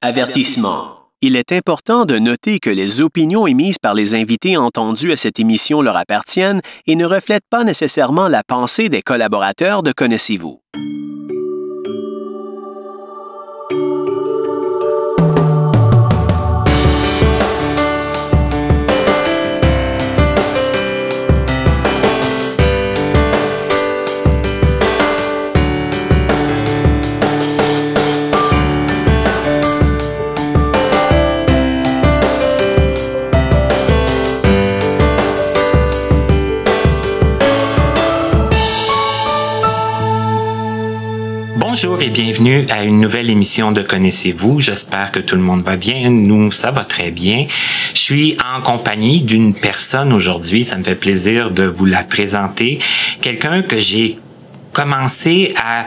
Avertissement. Il est important de noter que les opinions émises par les invités entendus à cette émission leur appartiennent et ne reflètent pas nécessairement la pensée des collaborateurs de Connaissez-vous. Bonjour et bienvenue à une nouvelle émission de Connaissez-vous. J'espère que tout le monde va bien. Nous, ça va très bien. Je suis en compagnie d'une personne aujourd'hui. Ça me fait plaisir de vous la présenter. Quelqu'un que j'ai commencé à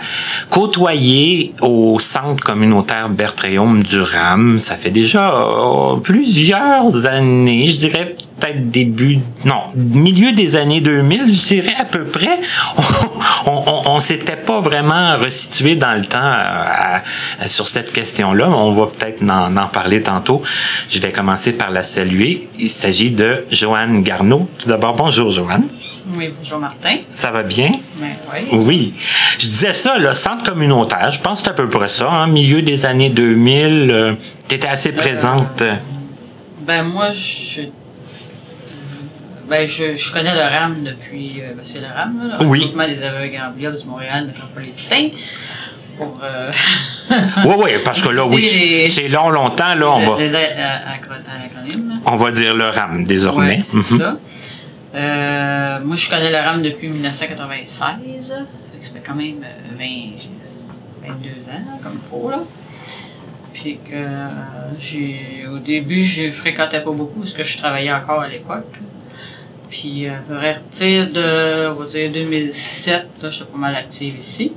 côtoyer au centre communautaire Berthéaume du RAM. Ça fait déjà plusieurs années, je dirais peut-être milieu des années 2000, je dirais à peu près. On s'était pas vraiment resitué dans le temps sur cette question-là. On va peut-être en parler tantôt. Je vais commencer par la saluer. Il s'agit de Joanne Garneau. Tout d'abord, bonjour Joanne. Oui, bonjour Martin. Ça va bien? Ben, oui. Oui. Je disais ça, le centre communautaire, je pense que c'est à peu près ça, hein, milieu des années 2000, tu étais assez présente. Moi, je connais le RAM depuis... c'est le RAM, là, le regroupement des aveugles en bleu de Montréal métropolitain. Oui, parce que là, oui, c'est longtemps, là, on va dire le RAM, désormais. Oui, c'est ça. Moi, je connais le RAM depuis 1996. Ça fait quand même 22 ans, là, comme il faut, là. Puis que au début, je fréquentais pas beaucoup parce que je travaillais encore à l'époque. Puis à partir de, on va dire 2007, là, j'étais pas mal active ici.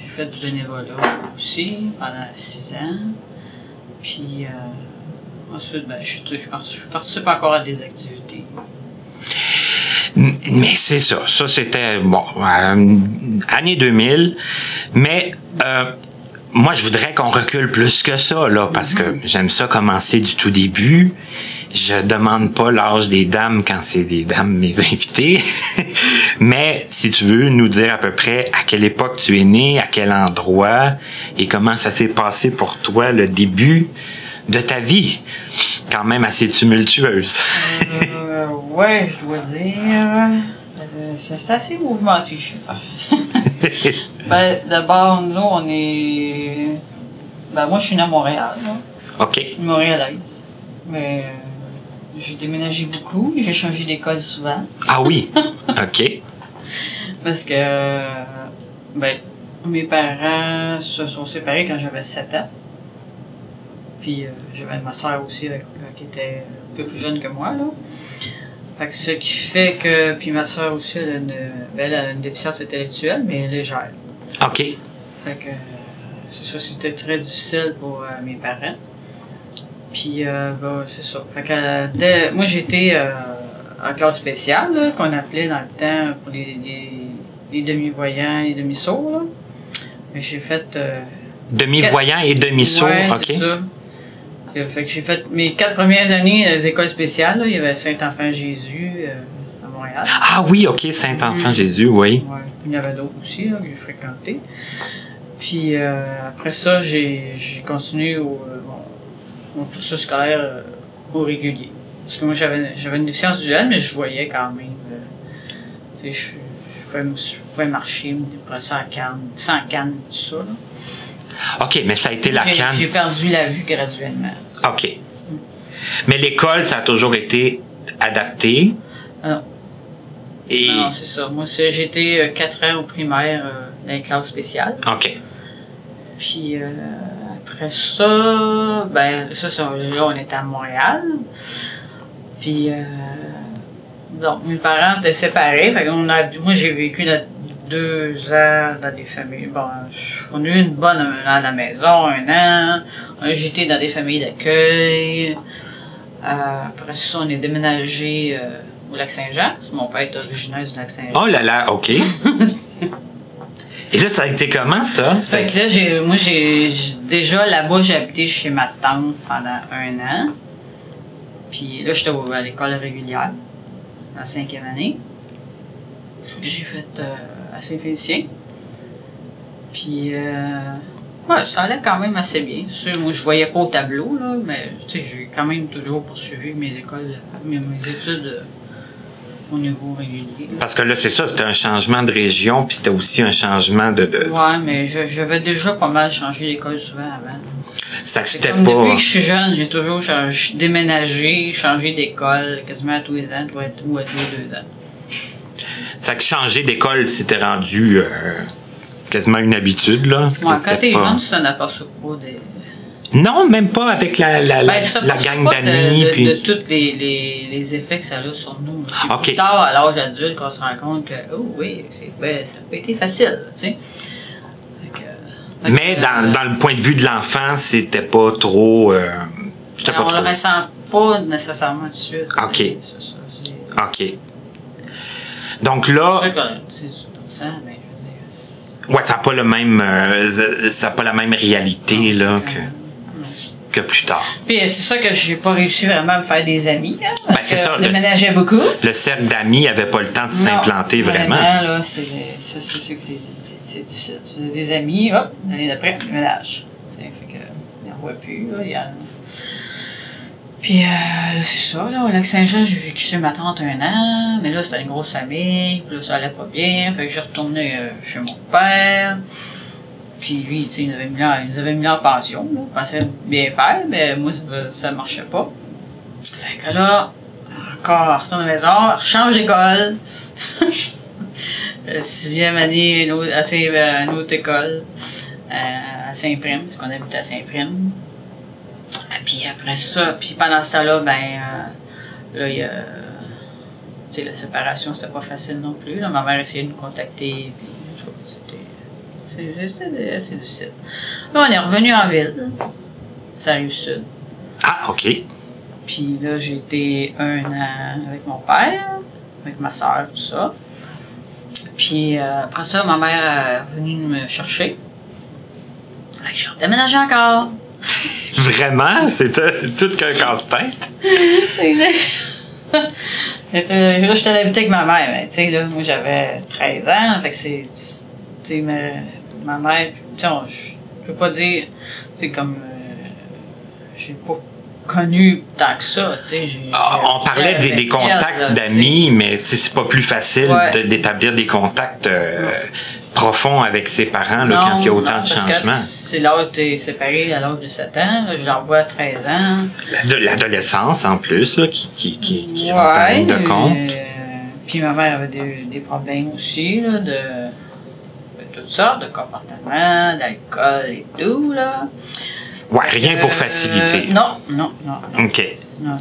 J'ai fait du bénévolat aussi pendant 6 ans. Puis ensuite, je participe encore à des activités. Mais c'est ça. Ça, c'était, année 2000. Mais moi, je voudrais qu'on recule plus que ça, là, parce que j'aime ça commencer du tout début. Je demande pas l'âge des dames quand c'est des dames, mes invités. Mais si tu veux nous dire à peu près à quelle époque tu es né, à quel endroit, et comment ça s'est passé pour toi, le début de ta vie, quand même assez tumultueuse. Ouais, je dois dire. C'est assez mouvementé, je sais pas. D'abord, nous, on est. Moi, je suis née à Montréal, là. OK. Montréalaise. Mais j'ai déménagé beaucoup, j'ai changé d'école souvent. Ah oui? OK. Parce que. Mes parents se sont séparés quand j'avais 7 ans. Puis j'avais ma soeur aussi qui était un peu plus jeune que moi, là. Fait que ce qui fait que... Puis ma soeur aussi, elle a une déficience intellectuelle, mais légère. OK. Fait que c'est ça, c'était très difficile pour mes parents. Puis c'est ça. Fait que moi j'étais en classe spéciale, là, qu'on appelait dans le temps pour les demi-voyants, les demi-sourds, là. Mais j'ai fait... demi-voyants et demi-sourds, ouais, OK. C'est ça. Fait que j'ai fait mes 4 premières années des écoles spéciales. Là. Il y avait Saint-Enfant-Jésus à Montréal. Ah oui, OK, Saint-Enfant-Jésus, oui. Ouais. Il y en avait d'autres aussi là, que j'ai fréquenté. Puis après ça, j'ai continué mon cursus scolaire au régulier. Parce que moi, j'avais une déficience visuelle, mais je voyais quand même. Je pouvais marcher, me déplacer sans canne, tout ça. Là. OK, mais ça a été la canne. J'ai perdu la vue graduellement. OK. Mais l'école, ça a toujours été adapté. Non. Non, c'est ça. Moi, j'ai été 4 ans au primaire dans les classes spéciales. OK. Puis après ça, là, on était à Montréal. Puis, donc, mes parents étaient séparés. Fait moi, j'ai vécu 2 ans dans des familles. Bon, on a eu une bonne à la maison, 1 an. J'ai été dans des familles d'accueil. Après ça, on est déménagé au Lac-Saint-Jean. Mon père est originaire du Lac-Saint-Jean. Oh là là, OK. Et là, ça a été comment, ça? Fait que là, déjà là-bas, j'ai habité chez ma tante pendant 1 an. Puis là, j'étais à l'école régulière, en 5e année. J'ai fait à Saint-Félicien. Puis, ouais, ça allait quand même assez bien. Sûr, moi, je voyais pas au tableau, là, mais j'ai quand même toujours poursuivi mes études au niveau régulier. Parce que là, c'est ça, c'était un changement de région, puis c'était aussi un changement de... Ouais, mais j'avais déjà pas mal changé d'école souvent avant. Ça que c'était pas... Depuis que je suis jeune, j'ai toujours déménagé, changé d'école, quasiment à tous les ans, ou à tous les 2 ans. Ça que changer d'école, c'était rendu quasiment une habitude, là. Ouais, quand t'es jeune, tu t'en aperçois pas des... Non, même pas avec la gang d'amis. De tous les effets que ça a sur nous. C'est okay. Plus tard, à l'âge adulte, qu'on se rend compte que, oh oui, ça n'a pas été facile, tu sais. Mais dans le point de vue de l'enfant, c'était pas trop... on le ressent pas nécessairement tout de suite. OK. C'est ça, OK. Donc là... C'est sûr que tu le sens, mais je veux dire... Ouais, ça n'a pas le même... ça n'a pas la même réalité, là, que plus tard. Puis c'est ça que j'ai pas réussi vraiment à me faire des amis. Hein, ben, c'est ça. Je déménageais beaucoup. Le cercle d'amis n'avait pas le temps de s'implanter vraiment. Là, c'est sûr que c'est difficile. J'ai des amis, hop, l'année d'après, déménage. Fait que, il n'en voit plus, là, Puis là, c'est ça, là, au Lac-Saint-Jean, j'ai vécu chez ma tante 1 an, mais là, c'était une grosse famille, puis là, ça allait pas bien, fait que j'ai retourné chez mon père. Puis lui, tu sais, il nous avait mis en pension, là. Il pensait bien faire, mais moi, ça marchait pas. Fait que là, encore, retourne à la maison, rechange d'école. 6e année, une autre école, à Saint-Prime, parce qu'on habitait à Saint-Prime. Puis après ça, puis pendant ce temps-là, là, il y a... Tu sais, la séparation, c'était pas facile non plus. Là. Ma mère essayait de nous contacter, puis c'était assez difficile. Là, on est revenu en ville, ça arrive sud. Ah, OK. Puis là, j'ai été 1 an avec mon père, avec ma soeur, tout ça. Puis après ça, ma mère est venue me chercher. Fait que j'ai redéménagé encore. Vraiment? C'était tout qu'un casse-tête? Là, j'étais habité avec ma mère, mais tu sais, là, moi j'avais 13 ans, fait que c'est. Tu sais, ma mère, tu sais, je peux pas dire, tu sais, comme. J'ai pas connu tant que ça, tu sais. On parlait des contacts d'amis, mais tu sais, c'est pas plus facile d'établir des contacts profonds avec ses parents là, quand il y a autant de changements. C'est l'âge de séparé à l'âge de 7 ans, là, je la revois à 13 ans. L'adolescence en plus, là, qui rentre en ligne de compte. Puis ma mère avait des problèmes aussi, là, de toutes sortes, de comportements, d'alcool et tout, là. Ouais, rien pour faciliter. Non. OK. Non.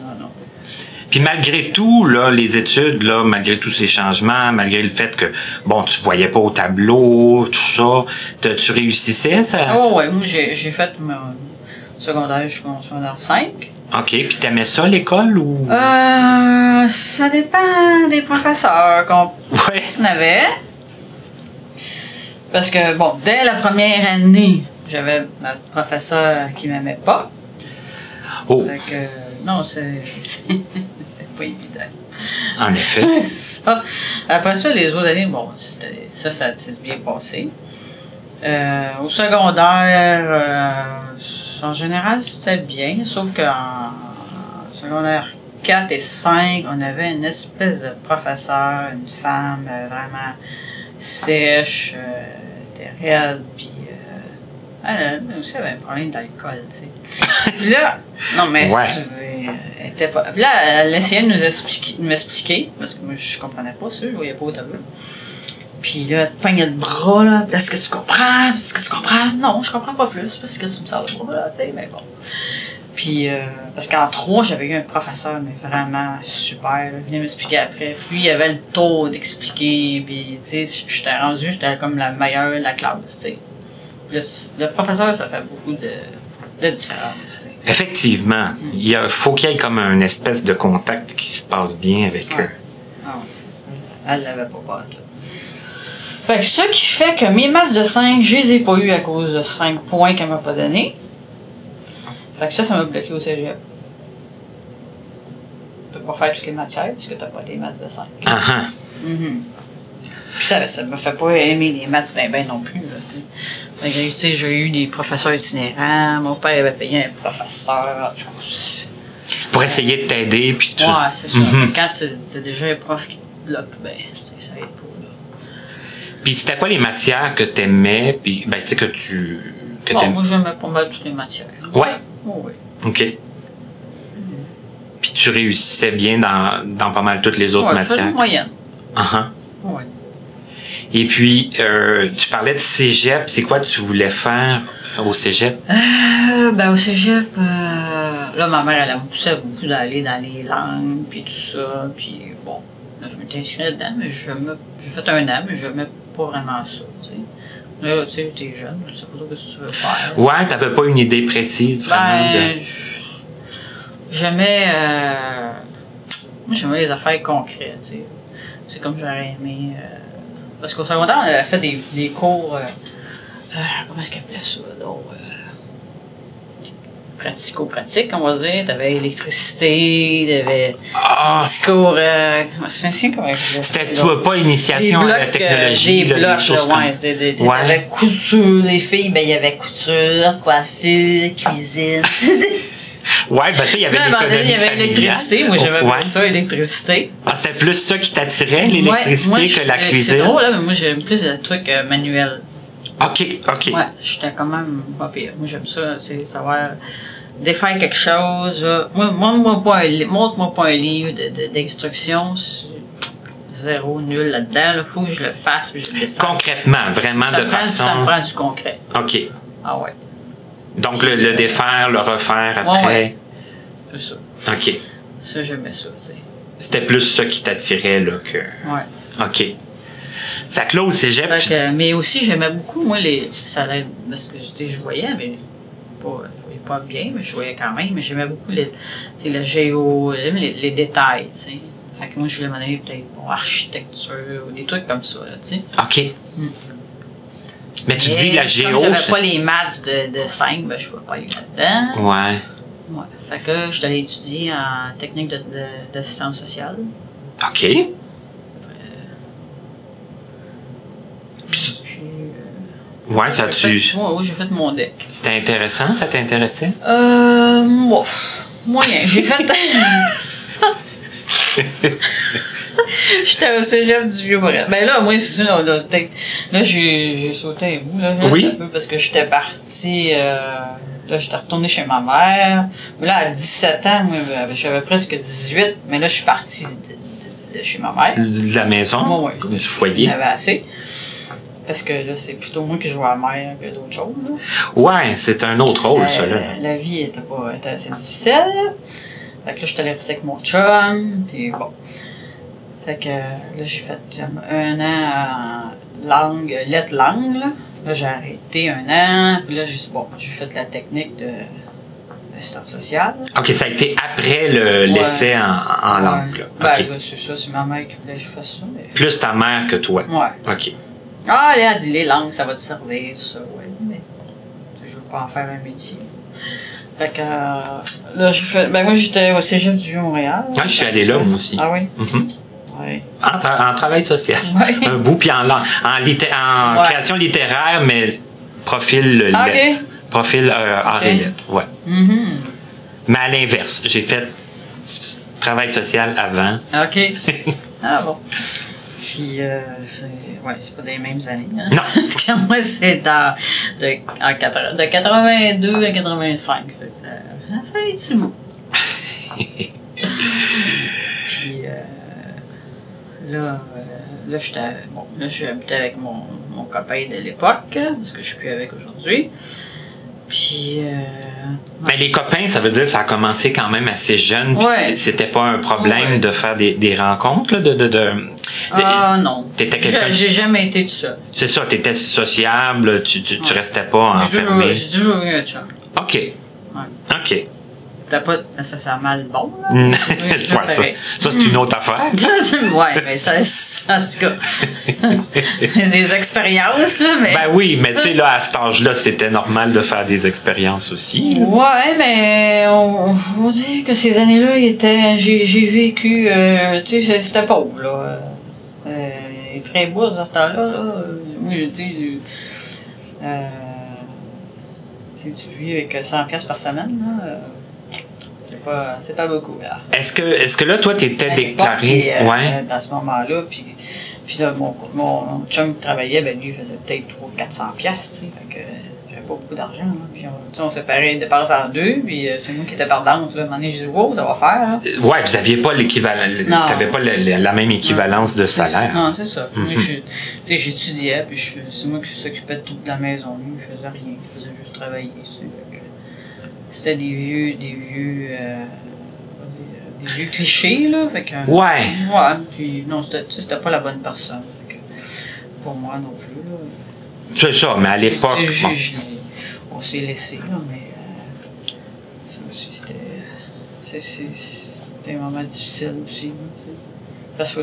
Puis malgré tout, là, les études, là, malgré tous ces changements, malgré le fait que, bon, tu voyais pas au tableau, tout ça, tu réussissais, ça? Oh, ouais, moi, j'ai fait mon secondaire jusqu'au secondaire 5. OK, puis t'aimais ça, l'école, ou? Ça dépend des professeurs qu'on avait. Parce que, bon, dès la première année, j'avais un professeur qui m'aimait pas. Oh! Fait que, non, c'était pas évident. En effet. Ça. Après ça, les autres années, bon, ça s'est bien passé. Au secondaire, en général, c'était bien, sauf qu'en secondaire 4 et 5, on avait une espèce de professeur, une femme vraiment sèche, raide, puis elle aussi avait un problème d'alcool, tu sais. Puis là, non, mais elle était pas. Puis là, elle essayait de m'expliquer, parce que moi, je comprenais pas ça, je voyais pas au tableau. Puis là, elle te pognait le bras, là. Est-ce que tu comprends? Est-ce que tu comprends? Non, je comprends pas plus, parce que tu me sers le bras, là, tu sais, mais bon. Puis, parce qu'en 3, j'avais eu un professeur, mais vraiment super, il venait m'expliquer après. Puis, il avait le tour d'expliquer, puis, tu sais, j'étais comme la meilleure de la classe, tu sais. Le professeur, ça fait beaucoup de différence, tu sais. Effectivement. Il faut qu'il y ait comme une espèce de contact qui se passe bien avec eux. Ah, elle l'avait pas tout. Fait que ça qui fait que mes maths de 5, je les ai pas eu à cause de 5 points qu'elle m'a pas donné. Fait que ça m'a bloqué au cégep. Tu peux pas faire toutes les matières puisque t'as pas des maths de 5. Puis ça me fait pas aimer les maths ben non plus, là, tu sais. Fait que, tu sais, j'ai eu des professeurs itinérants, mon père avait payé un professeur, en tout cas. Pour essayer de t'aider, puis tu... Ouais, c'est ça. Quand t'as déjà un prof qui te bloque, ben, ça aide pas, là. Puis c'était quoi les matières que t'aimais, puis ben, tu sais, que Bon, moi, j'aimais pas mal toutes les matières. Ouais? Oui. OK. Puis tu réussissais bien dans pas mal toutes les autres matières? Je faisais une moyenne. Ouais. Et puis, tu parlais de cégep. C'est quoi tu voulais faire au cégep? Ben, au cégep, là, ma mère, elle me poussait beaucoup d'aller dans les langues, puis tout ça. Puis, bon, là, je m'étais inscrite là-dedans, mais j'ai fait un an, mais je n'aimais pas vraiment ça, tu sais. Là, tu sais, t'es jeune, je sais pas trop ce que tu veux faire. Ouais, t'avais pas une idée précise, vraiment? Ben, j'aimais... moi, j'aimais les affaires concrètes, tu sais. C'est comme j'aurais aimé... parce qu'au secondaire, on avait fait des cours... comment est-ce qu'on appelait ça? Donc, pratico-pratique, on va dire. T'avais électricité, t'avais des cours... C'était pas initiation à la technologie, des blocs, ouais. T'avais couture, les filles, ben il y avait couture, coiffure, cuisine. Ouais, ben ça, il y avait l'économie il y avait l'électricité. Moi, j'aimais pas ça, l'électricité. Ah, c'était plus ça qui t'attirait, l'électricité, que la cuisine? C'est drôle, là, mais moi, j'aime plus le truc manuel. OK. Ouais, j'étais quand même pas pire. Moi, j'aime ça, c'est savoir défaire quelque chose. Montre-moi pas un livre d'instructions. Zéro, nul là-dedans. Il faut que je le fasse puis je le défasse. Concrètement, vraiment de façon... Ça me prend du concret. OK. Ah ouais. Donc, le défaire, le refaire après... Ouais. C'est ça. OK. Ça, j'aimais ça, tu sais. C'était plus ça qui t'attirait, là, que... Ouais. OK. Ça clôt le cégep. Mais aussi, j'aimais beaucoup, moi, parce que je voyais, mais je voyais pas bien, mais je voyais quand même. Mais j'aimais beaucoup la géo, les détails, tu sais. Fait que moi, je voulais m'en aller peut-être pour architecture ou des trucs comme ça, là, tu sais. OK. Mais tu dis la géo... Comme j'avais pas les maths de 5, ben je pouvais pas aller là-dedans. Ouais. Fait que je suis allée étudier en technique d'assistance sociale. OK. Ouais, ça tu... Oui, j'ai fait mon deck. C'était intéressant? Ça t'intéressait? Moyen. J'ai fait... J'étais au cégep du Vieux-Montréal. Ben là, moi, c'est ça, là, j'ai sauté un bout, là. Oui. Un peu parce que j'étais partie... là, j'étais retournée chez ma mère. Mais là, à 17 ans, moi, j'avais presque 18. Mais là, je suis partie de chez ma mère. De la maison? Oui. Du foyer? J'avais assez. Parce que là, c'est plutôt moi qui joue à la mère que d'autres choses. Là. Ouais, c'est un autre rôle, ça, là. La vie était assez difficile. Là. Fait que là, je suis allée rester avec mon chum. Puis bon. Fait que là, j'ai fait un an en lettres langue. Là, j'ai arrêté un an. Puis là, j'ai fait la technique de assistance sociale. OK, ça a été après l'essai en langue. Là. Ben, là, c'est ça. C'est ma mère qui voulait que je fasse ça. Mais... Plus ta mère que toi. Ouais. OK. Ah, elle a dit les langues, ça va te servir, ça, ouais. Mais je veux pas en faire un métier. Fait que là, moi, j'étais au cégep du Vieux-Montréal. Ah, je suis allé là, moi aussi. Ah oui? Ouais. En travail social. Ouais. Un bout, puis en création littéraire, mais profil lettres. Profil art et lettres, ouais. Mais à l'inverse, j'ai fait travail social avant. OK. Ah bon. Puis, c'est pas des mêmes années. Hein? Non. Parce que moi, c'est de 82 à 85. Ça fait un petit bout. Puis, là, j'habitais avec mon copain de l'époque, parce que je suis plus avec aujourd'hui. Puis. Mais les copains, ça veut dire que ça a commencé quand même assez jeune. Puis c'était pas un problème de faire des rencontres, là, non. T'étais quelqu'un. J'ai jamais été tout seul. C'est ça, t'étais sociable, tu restais pas enfermé. J'ai toujours eu un chum. OK. Ouais. OK. C'était pas nécessairement le bon, là. Ouais, ça, c'est une autre affaire. Ouais, mais ça, en tout cas, des expériences, là, mais... Ben oui, mais tu sais, là, à cet âge-là, c'était normal de faire des expériences aussi. Là. Ouais, mais on dit que ces années-là, j'ai vécu, tu sais, c'était pauvre, là. Les frais bourses à ce temps-là, là, moi, je dis, si tu vis avec 100$ par semaine, là, c'est pas beaucoup, là. Est-ce que là, toi, t'étais déclaré? Puis, ouais. À ce moment-là, puis là, mon chum qui travaillait, ben lui, il faisait peut-être 300-400$, tu sais, fait que j'avais pas beaucoup d'argent, là. Puis on séparait les dépenses en deux, puis c'est moi qui étais pardante, là. À un moment donné, j'ai dit, wow, ça va faire, là. Ouais, vous aviez pas l'équivalent, t'avais pas la même équivalence de salaire. Non, c'est ça. Tu sais, j'étudiais, puis c'est moi qui s'occupais de toute la maison. Lui, il faisait rien, il faisait juste travailler, tu sais. C'était des vieux clichés, là. Fait que, ouais. Ouais, puis non, c'était pas la bonne personne. Fait que, pour moi non plus, là. C'est ça, mais à l'époque. Bon. On s'est laissé, là, mais ça aussi, c'était un moment difficile aussi, là, tu sais. Parce que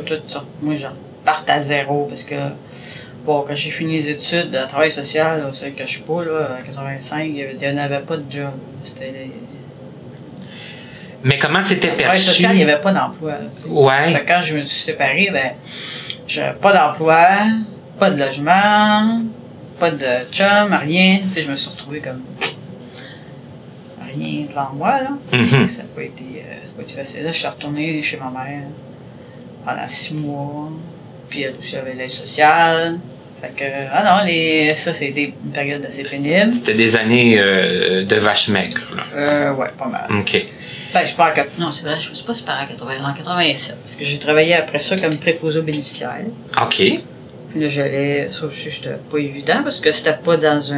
moi, je reparte à zéro, parce que, bon, quand j'ai fini les études, à travail social, là, ça ne cache pas, là, en 85, il n'y en avait pas de job. Mais comment c'était perçu? Travail social, il n'y avait pas d'emploi. Ouais. Quand je me suis séparée, ben, j'avais pas d'emploi, pas de logement, pas de chum, rien. Tu sais, je me suis retrouvée comme rien devant moi, là. Mm-hmm. Ça n'a pas été facile. Là, je suis retournée chez ma mère pendant 6 mois. Puis elle aussi avait l'aide sociale. Fait que, ça, c'était une période assez pénible. C'était des années de vache maigre, là. Ouais, pas mal. OK. Ben, je parle non, c'est vrai, je me suis pas séparée en 87, parce que j'ai travaillé après ça comme préposé aux bénéficiaires. OK. Puis là, j'allais, ça aussi, c'était pas évident, parce que c'était pas dans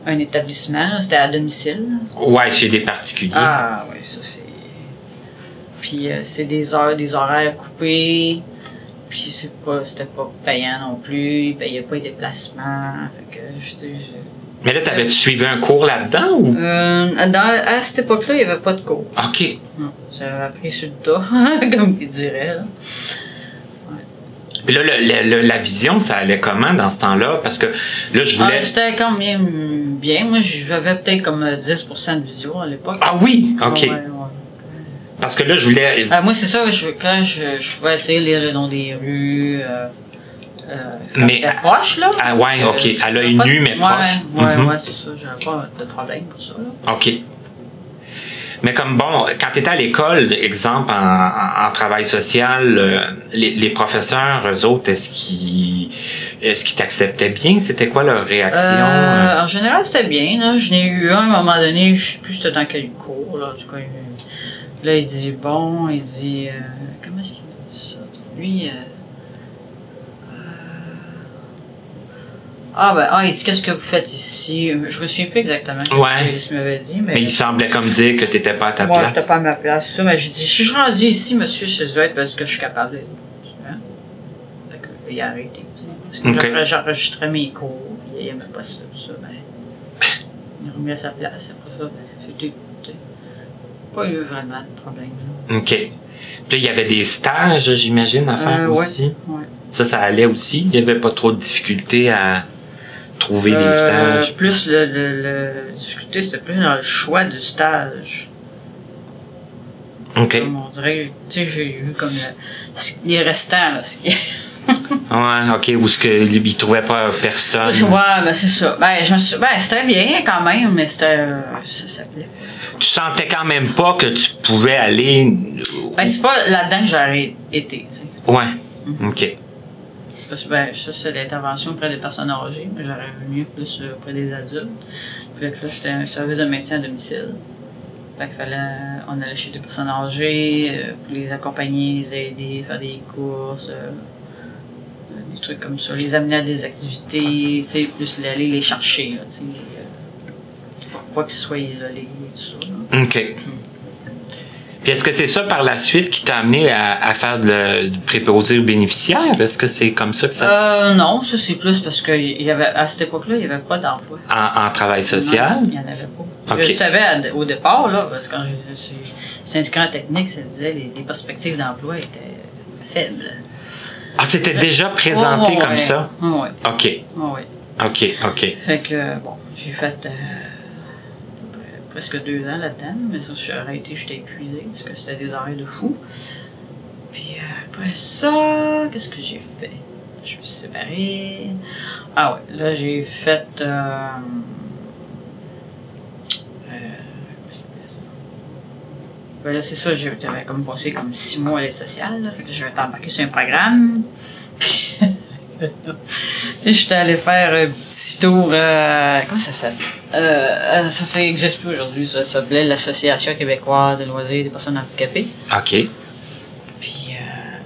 un établissement, c'était à domicile. Ouais, chez des particuliers. Ah, oui, ça, c'est... Puis c'est des horaires coupés, puis c'était pas payant non plus, ils payaient pas les déplacements, fait que, Mais là, t'avais-tu suivi un cours là-dedans ou? À cette époque-là, il n'y avait pas de cours. OK. Non, j'avais appris sur le tas, comme il dirait. Là. Ouais. Puis là, la vision, ça allait comment dans ce temps-là? Parce que là, je voulais... C'était quand même bien. Moi, j'avais peut-être comme 10% de vision à l'époque. Ah oui? OK. Ouais. Parce que là, je voulais... moi, c'est ça, quand je pouvais essayer de lire le nom des rues... quand j'étais proche, là. Ah ouais, OK. À l'œil nu, mais proche. Ouais, c'est ça. J'avais pas de problème pour ça, là. OK. Mais comme bon, quand tu étais à l'école, exemple, en travail social, les professeurs, eux autres, est-ce qu'ils t'acceptaient bien? C'était quoi leur réaction? En général, c'était bien, là. Je n'ai eu un, à un moment donné, je sais plus c'était dans quel cours, là. En tout cas, là, il dit, comment est-ce qu'il m'a dit ça? Lui, il dit, qu'est-ce que vous faites ici? Je me souviens plus exactement ce qu'il m'avait dit. Mais il semblait comme dire que tu n'étais pas à ta place. Moi, j'étais pas à ma place. Ça, mais j'ai dit, si je suis rendu ici, monsieur, ça doit être parce que je suis capable d'être. Hein? Fait que, il a arrêté. Parce que j'enregistrais mes cours, puis il n'aimait pas ça. Ben, il a remis à sa place. Après ça, c'était pas eu vraiment de problème. Là. OK. Puis là, il y avait des stages, j'imagine, à faire aussi. Ouais. Ça allait aussi. Il n'y avait pas trop de difficultés à trouver des stages. Plus le difficulté, c'était plus dans le choix du stage. OK. Comme on dirait, tu sais, j'ai eu comme les restants, là, ouais, OK, ou ce qu'il ne trouvait pas personne. Ouais, ben c'est ça. C'était bien quand même, mais ça s'appelait. Tu sentais quand même pas que tu pouvais aller. C'est pas là-dedans que j'aurais été, tu sais. Ouais. OK. Parce que ça, c'est l'intervention auprès des personnes âgées, mais j'aurais mieux plus auprès des adultes. Puis là, c'était un service de maintien à domicile. Fait qu'il fallait, on allait chez des personnes âgées pour les accompagner, les aider, faire des courses, des trucs comme ça, les amener à des activités, tu sais, plus aller les chercher, là, tu sais, pour pas qu'ils soient isolés et tout ça. Là. OK. Puis est-ce que c'est ça par la suite qui t'a amené à faire du préposé aux bénéficiaires? Est-ce que c'est comme ça que ça... Non, ça c'est plus parce que à cette époque-là, il n'y avait pas d'emploi. En travail social? Non, il n'y en avait pas. OK. Je savais au départ, là, parce que quand j'étais inscrit en technique, ça disait les perspectives d'emploi étaient faibles. Ah, c'était déjà présenté comme ça? Oui. OK. Oui. OK. Fait que, bon, j'ai fait presque 2 ans là-dedans, mais ça, j'ai arrêté, j'étais épuisée, parce que c'était des horaires de fou. Puis après ça, qu'est-ce que j'ai fait? Je me suis séparée. Ah ouais, là, j'ai fait... ben là, c'est ça, j'avais comme passé comme 6 mois à l'aide sociale, là, fait que j'avais embarqué sur un programme. Et j'étais allé faire un petit tour, comment ça s'appelle? Ça n'existe plus aujourd'hui, ça s'appelait l'Association québécoise des loisirs des personnes handicapées. OK. Puis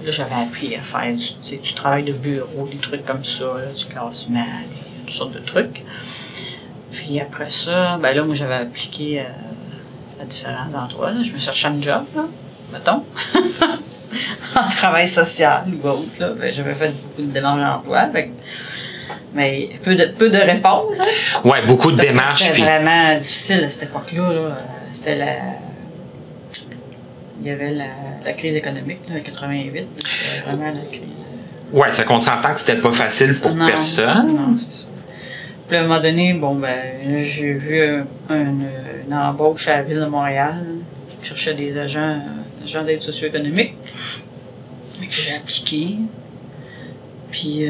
là, j'avais appris à faire du travail de bureau, des trucs comme ça, là, du classement, toutes sortes de trucs. Puis après ça, ben là, moi, j'avais appliqué à différents endroits. Là. Je me cherchais un job, là, mettons, en travail social ou autre. Là. Ben, j'avais fait beaucoup de démarches d'emploi. Mais peu de réponses. Hein? Oui, beaucoup de démarches. C'était vraiment difficile à cette époque-là. Là. C'était il y avait la crise économique, là, en 88. C'était vraiment la crise. Oui, ça qu'on s'entend que c'était pas facile pour personne. Non, c'est ça. Puis à un moment donné, bon, ben, j'ai vu une embauche à la Ville de Montréal qui cherchait des agents d'aide socio-économique. Que j'ai appliqué. Puis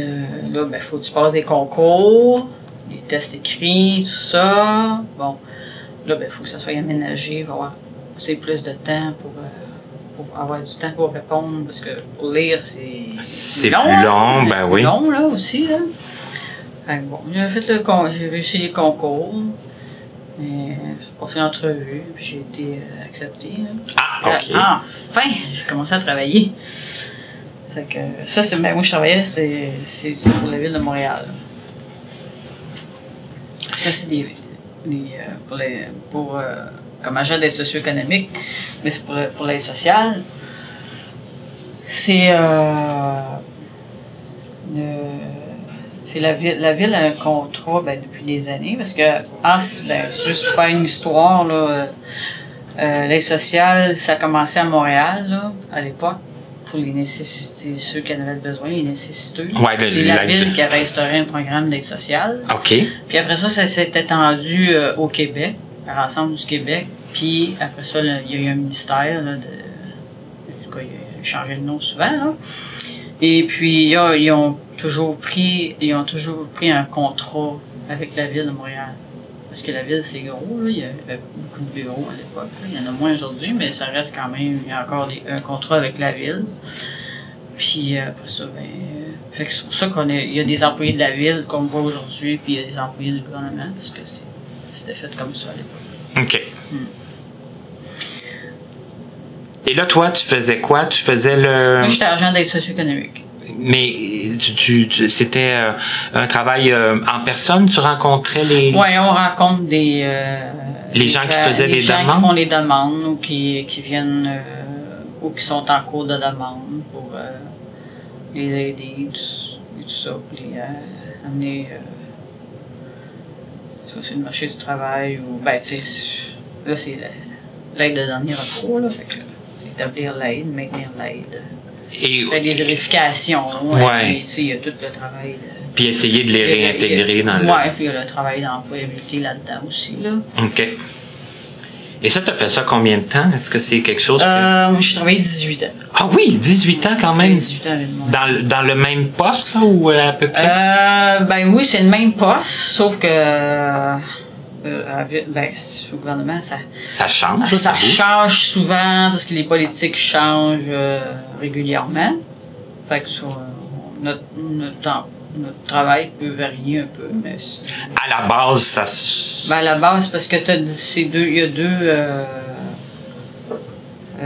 là, ben, faut que tu passes des concours, des tests écrits, tout ça. Bon, là, ben, faut que ça soit aménagé, il va y avoir plus de temps pour avoir du temps pour répondre, parce que pour lire, c'est long. Plus long, ben oui. C'est long, là, aussi, là. Fait que bon, j'ai réussi les concours, mais j'ai passé l'entrevue, puis j'ai été acceptée. Ah, OK. Enfin, j'ai commencé à travailler. Fait que ça, moi je travaillais, c'est pour la Ville de Montréal. Ça, c'est comme agent d'aide socio-économique, mais c'est pour l'aide sociale. C'est la ville a un contrat depuis des années, parce que, juste pour faire une histoire, là, l'aide sociale, ça a commencé à Montréal, là, à l'époque, pour les nécessités, ceux qui en avaient besoin, les nécessiteux. Ouais, c'est la ville qui avait instauré un programme d'aide sociale. OK. Puis après ça s'est étendu au Québec, à l'ensemble du Québec. Puis après ça, il y a eu un ministère, là, il a changé de nom souvent, là. Et puis, ils ont toujours pris un contrat avec la Ville de Montréal. Parce que la ville, c'est gros, là. Il y avait beaucoup de bureaux à l'époque. Il y en a moins aujourd'hui, mais ça reste quand même, il y a encore un contrat avec la ville. Puis après ça, fait que c'est pour ça il y a des employés de la ville qu'on voit aujourd'hui, puis il y a des employés du gouvernement, parce que c'était fait comme ça à l'époque. OK. Et là, toi, tu faisais quoi? Tu faisais le... Moi, j'étais agent d'aide socio-économique. Mais c'était un travail en personne? Tu rencontrais les... Oui, on rencontre les gens qui faisaient des demandes? Les gens qui font les demandes ou qui viennent ou qui sont en cours de demande pour les aider et tout ça, pour les amener sur le marché du travail. Ou, là, c'est l'aide de dernier recours, là, fait que établir l'aide, maintenir l'aide. Et des vérifications. Ouais. Il y a tout le travail puis essayer de les réintégrer dans le... Oui, puis il y a le travail d'employabilité là-dedans aussi. Là. OK. Et ça, tu as fait ça combien de temps? Est-ce que c'est quelque chose que... J'ai travaillé 18 ans. Ah oui, 18 ans quand même? 18 ans avec dans le même poste, là, ou à peu près? Oui, c'est le même poste, sauf que... au gouvernement, ça change. Ça change souvent parce que les politiques changent régulièrement. Fait que notre travail peut varier un peu, mais à la base, ça... à la base, parce que il y a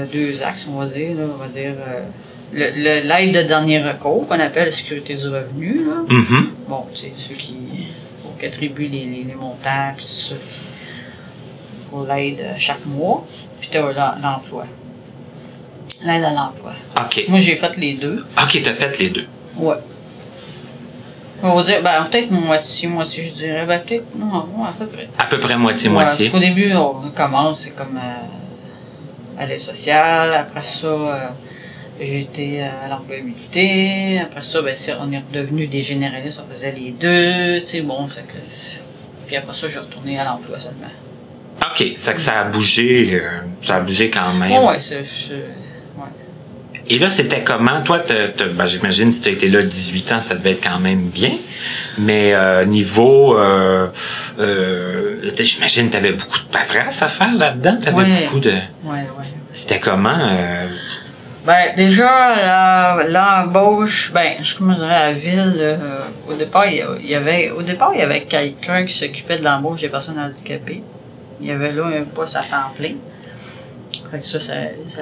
deux axes, on va dire. Là, on va dire l'aide de dernier recours, qu'on appelle la sécurité du revenu. Là. Mm-hmm. Bon, c'est ceux qui attribuent les montants, puis tout ça, pour l'aide chaque mois. Puis tu as l'emploi. L'aide à l'emploi. OK. Moi, j'ai fait les deux. OK, tu as fait les deux. Ouais. On va dire, ben, peut-être moitié, je dirais. Ben, peut-être, non, à peu près. À peu près moitié-moitié. Parce qu'au début, on commence, c'est comme à l'aide sociale. Après ça, j'ai été à l'employabilité. Après ça, ben, on est redevenu des généralistes, on faisait les deux. Tu sais, bon, fait que, puis après ça, j'ai retourné à l'emploi seulement. OK, c'est que ça a bougé quand même. Ouais, ouais. Et là, c'était comment? Toi, ben, j'imagine si tu as été là 18 ans, ça devait être quand même bien. Mais niveau... j'imagine que tu avais beaucoup de paperasse à faire là-dedans. Tu avais beaucoup de... Ouais. C'était comment? Ben, déjà, l'embauche, comment je dirais, à la ville, au départ, il y avait quelqu'un qui s'occupait de l'embauche des personnes handicapées. Il y avait là un poste à temps plein. Fait que ça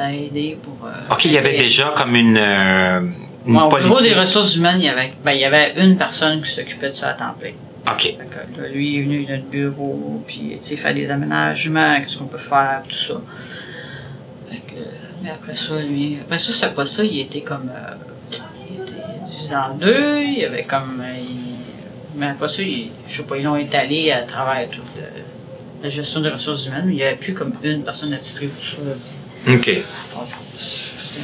a aidé pour... OK, il y avait déjà comme une au politique. niveau des ressources humaines, il y avait une personne qui s'occupait de ça à temps plein. OK. Fait que, là, lui, il est venu dans le bureau, puis, tu sais, faire des aménagements, qu'est-ce qu'on peut faire, tout ça. Fait que, mais après ça, ce poste-là, il était comme... il était divisé en deux, il y avait comme... mais après ça, je sais pas, ils l'ont étalé à travers toute la gestion des ressources humaines, mais il n'y avait plus comme une personne attitrée pour ça. OK. C'était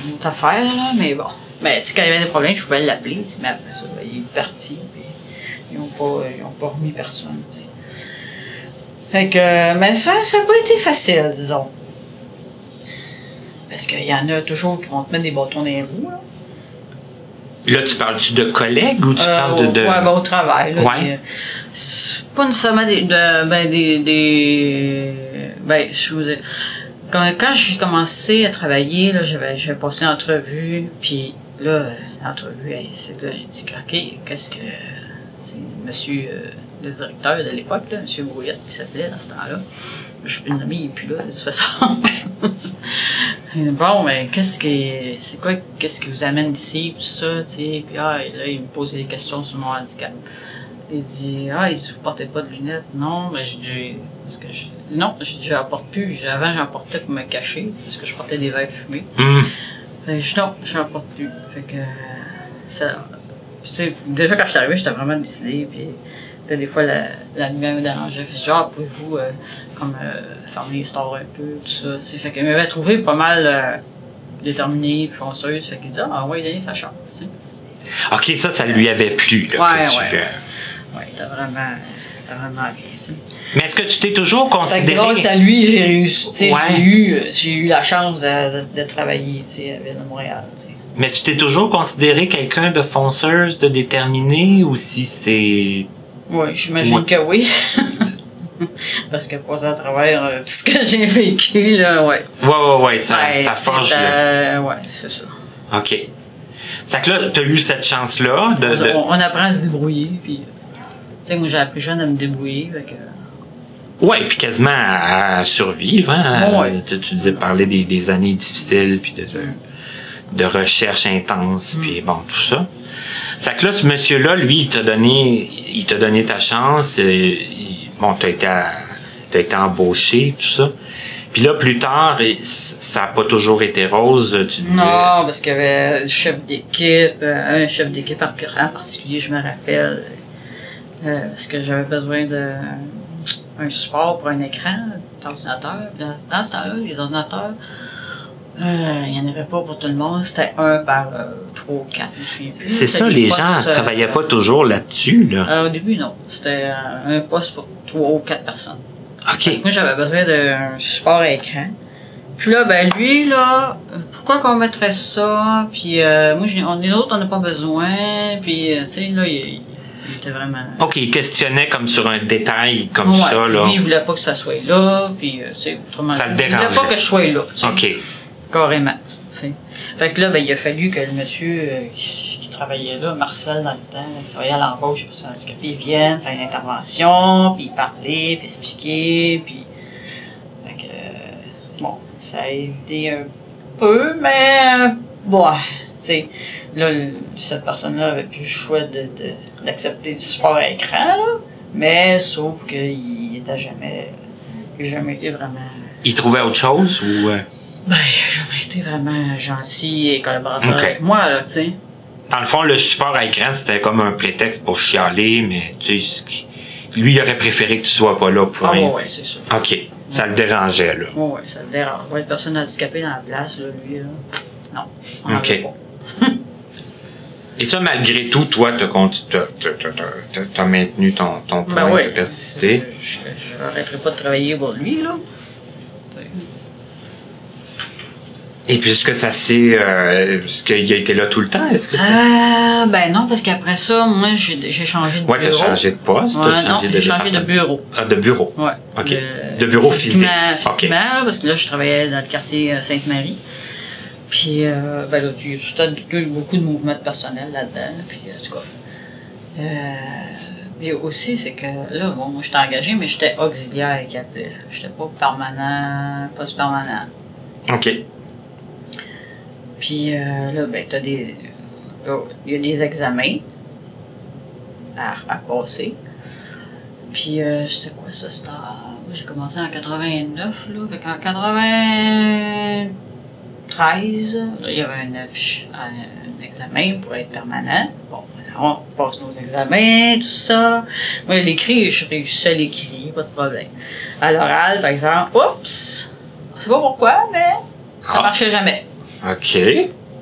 une autre affaire, là, mais bon. Mais tu sais, quand il y avait des problèmes, je pouvais l'appeler, mais après ça, il est parti, puis ils n'ont pas remis personne, tu sais. Fait que, mais ça n'a pas été facile, disons. Parce qu'il y en a toujours qui vont te mettre des bâtons dans les roues, là. Là, tu parles-tu de collègues ou tu parles de... Ouais, au travail, là. Ouais. C'est pas nécessairement je vous ai... Quand j'ai commencé à travailler, là, j'avais passé l'entrevue, puis là, l'entrevue, c'est là, j'ai dit, OK, qu'est-ce que... C'est monsieur, le directeur de l'époque, là, monsieur Brouillette, qui s'appelait dans ce temps-là. Je suis plus nommé, il est plus là, de toute façon. Bon, mais qu'est-ce qui vous amène ici, tout ça, tu sais. Puis là, il me posait des questions sur mon handicap. Il dit, vous portez pas de lunettes? Non, mais non, j'ai dit, j'en porte plus. Avant, j'en portais pour me cacher, parce que je portais des verres fumés. Fait que non, j'en porte plus. Fait que, déjà quand je suis arrivée, j'étais vraiment décidée, puis là, des fois, la lumière me dérangeait. Fait que pouvez-vous, fermer les stores un peu, tout ça, t'sais. Fait qu'elle m'avait trouvé pas mal déterminée, fonceuse. Fait qu'il dit, ouais, donner sa chance, t'sais. OK, ça lui avait plu, là. Ouais, t'as vraiment bien, t'sais. Mais est-ce que tu t'es toujours considéré... Grâce à lui, j'ai réussi, j'ai eu la chance de travailler, t'sais, à la Ville de Montréal, t'sais. Mais tu t'es toujours considéré quelqu'un de fonceuse, de déterminé, ou si c'est... Oui, j'imagine que oui. Parce que passer à travers tout ce que j'ai vécu, là, ouais. Ouais, ça forge là. Ouais, c'est ça. OK. C'est que là, t'as eu cette chance-là On apprend à se débrouiller, puis... Tu sais, moi, j'ai appris jeune à me débrouiller, fait que... Ouais, puis quasiment à survivre, hein. Ouais. Tu disais parler des années difficiles, puis de recherche intense, puis bon, tout ça. C'est que là, ce monsieur-là, lui, il t'a donné ta chance. T'as été embauché, tout ça. Puis là, plus tard, ça n'a pas toujours été rose, tu disais. Non, parce qu'il y avait un chef d'équipe en particulier, je me rappelle. Parce que j'avais besoin d'un support pour un écran d'ordinateur. Dans ce temps-là, les ordinateurs, il n'y en avait pas pour tout le monde. C'était un par 3 ou 4, je me souviens plus. C'est ça, les gens ne travaillaient pas toujours là-dessus, là. Au début, non. C'était un poste pour 3 ou 4 personnes. OK. Moi, j'avais besoin d'un support à écran. Puis là, lui, là, pourquoi qu'on mettrait ça? Puis les autres, on n'a pas besoin. Puis, tu sais, là, il était vraiment... OK, il questionnait comme sur un détail comme ça, là. Lui, il voulait pas que ça soit là. Puis, tu sais, autrement, ça le dérangeait. Il voulait pas que je sois là. T'sais. OK. Carrément, tu sais. Fait que là, il a fallu que le monsieur qui travaillait là, Marcel dans le temps, qui travaillait à l'embauche des personnes handicapées, vienne faire une intervention, puis parler, puis expliquer, puis... Fait que... bon, ça a aidé un peu, mais... bon, tu sais, là, cette personne-là avait plus le choix d'accepter du support à écran, là, mais sauf qu'il était jamais... Il n'a jamais été vraiment... Il trouvait autre chose, ou... Ben, il n'a jamais été vraiment gentil et collaborateur avec moi, là, tu sais. Dans le fond, le support à écran, c'était comme un prétexte pour chialer, mais tu sais, lui, il aurait préféré que tu sois pas là pour rien. Ouais, c'est ça. OK. Ça le dérangeait, là. Ouais, ça le dérange. Ouais, une personne handicapée dans la place, là, lui, là. Non. On OK. en veut pas. Et ça, malgré tout, toi, t'as maintenu ton point ouais. de persistité. Je n'arrêterai pas de travailler pour lui, là. Et puis, est-ce que ça s'est... est-ce qu'il a été là tout le temps? Est-ce que Ben non, parce qu'après ça, moi, j'ai changé de bureau. Ouais, t'as changé de poste? Ouais, non, j'ai changé de bureau. Ah, de bureau? Ouais. OK. De bureau physique? Physiquement, là, parce que là, je travaillais dans le quartier Sainte-Marie. Puis, ben là, il y a beaucoup de mouvements de personnel là-dedans. Puis, en tout cas. Puis aussi, c'est que là, bon, moi, j'étais engagée, mais j'étais auxiliaire qui appelait. J'étais pas permanent, poste permanent. OK. Puis là, ben, t'as des. Là, il y a des examens à passer. Puis, c'est quoi ça? C'était. Moi, j'ai commencé en 89, là. Fait qu'en 93, là, il y avait un examen pour être permanent. Bon, alors, on passe nos examens, tout ça. Moi, l'écrit, je réussissais l'écrit, pas de problème. À l'oral, par exemple, oups! Je sais pas pourquoi, mais ça marchait jamais. OK.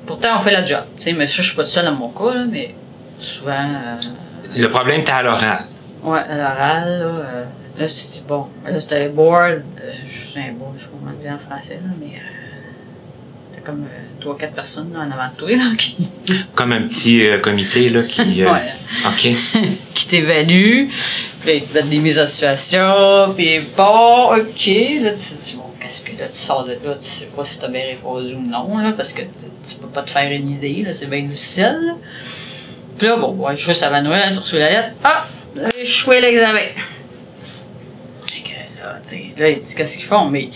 Pourtant, on fait la job. Tu sais, mais ça, je suis pas toute seule dans mon cas, là, mais souvent. Le problème, t'es à l'oral. Ouais, à l'oral, là, c'était bon. Là, c'était board. Je sais un board, je sais pas comment dire en français, là, mais. T'as comme 3-4 personnes là, en avant de toi, là, qui. Comme un petit comité, là, qui. Ouais. OK. Qui t'évalue. Puis là, ils te mettent des mises en situation. Puis bon, OK. Là, tu te dis, bon, qu'est-ce que là, tu sors de là, tu sais pas si t'as bien répondu ou non, là, parce que tu peux pas te faire une idée, là, c'est bien difficile, là. Puis là, bon, ouais, juste avant Noël, j'ai reçu la lettre. Ah! J'ai échoué l'examen. Fait que là, tu sais, là, ils disent, qu'est-ce qu'ils font? Mais.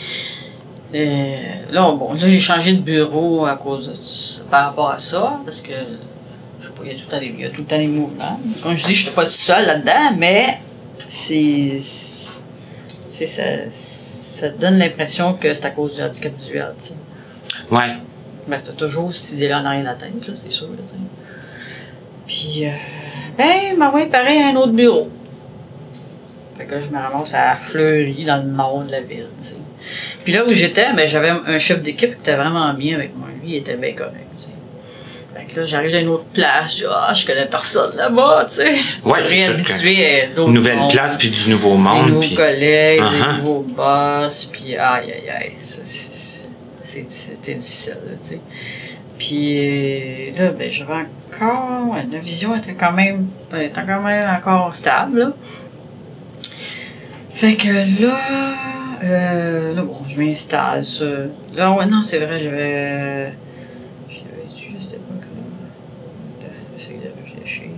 Là, bon, là, j'ai changé de bureau à cause de par rapport à ça, parce que. Je sais pas, il y a tout le temps des mouvements. Comme je dis, je suis pas toute seule là-dedans, mais. Ça te donne l'impression que c'est à cause du handicap visuel, tu sais. Ouais. Ben, t'as toujours cette idée-là en arrière de la tête, là, c'est sûr, là, tu sais. Puis, ben, m'a envoyé pareil à un autre bureau. Fait que je me ramasse à Fleury, dans le nord de la ville, tu sais. Puis là où j'étais, ben, j'avais un chef d'équipe qui était vraiment bien avec moi. Lui, il était bien correct, tu sais. Fait que là, j'arrive d'une autre place, je dis, je connais personne là-bas, tu sais. Ouais, c'est réhabitué à d'autres nouvelle place, puis du nouveau monde. Des nouveaux collègues, Uh-huh. des nouveaux boss, puis aïe, c'était difficile, là, tu sais. Puis là, ben, j'avais encore, ouais, la vision était quand même encore stable, là. Fait que là, bon, je m'installe, ça. Là, ouais, non, c'est vrai, j'avais dit juste pas que. J'essaie de réfléchir.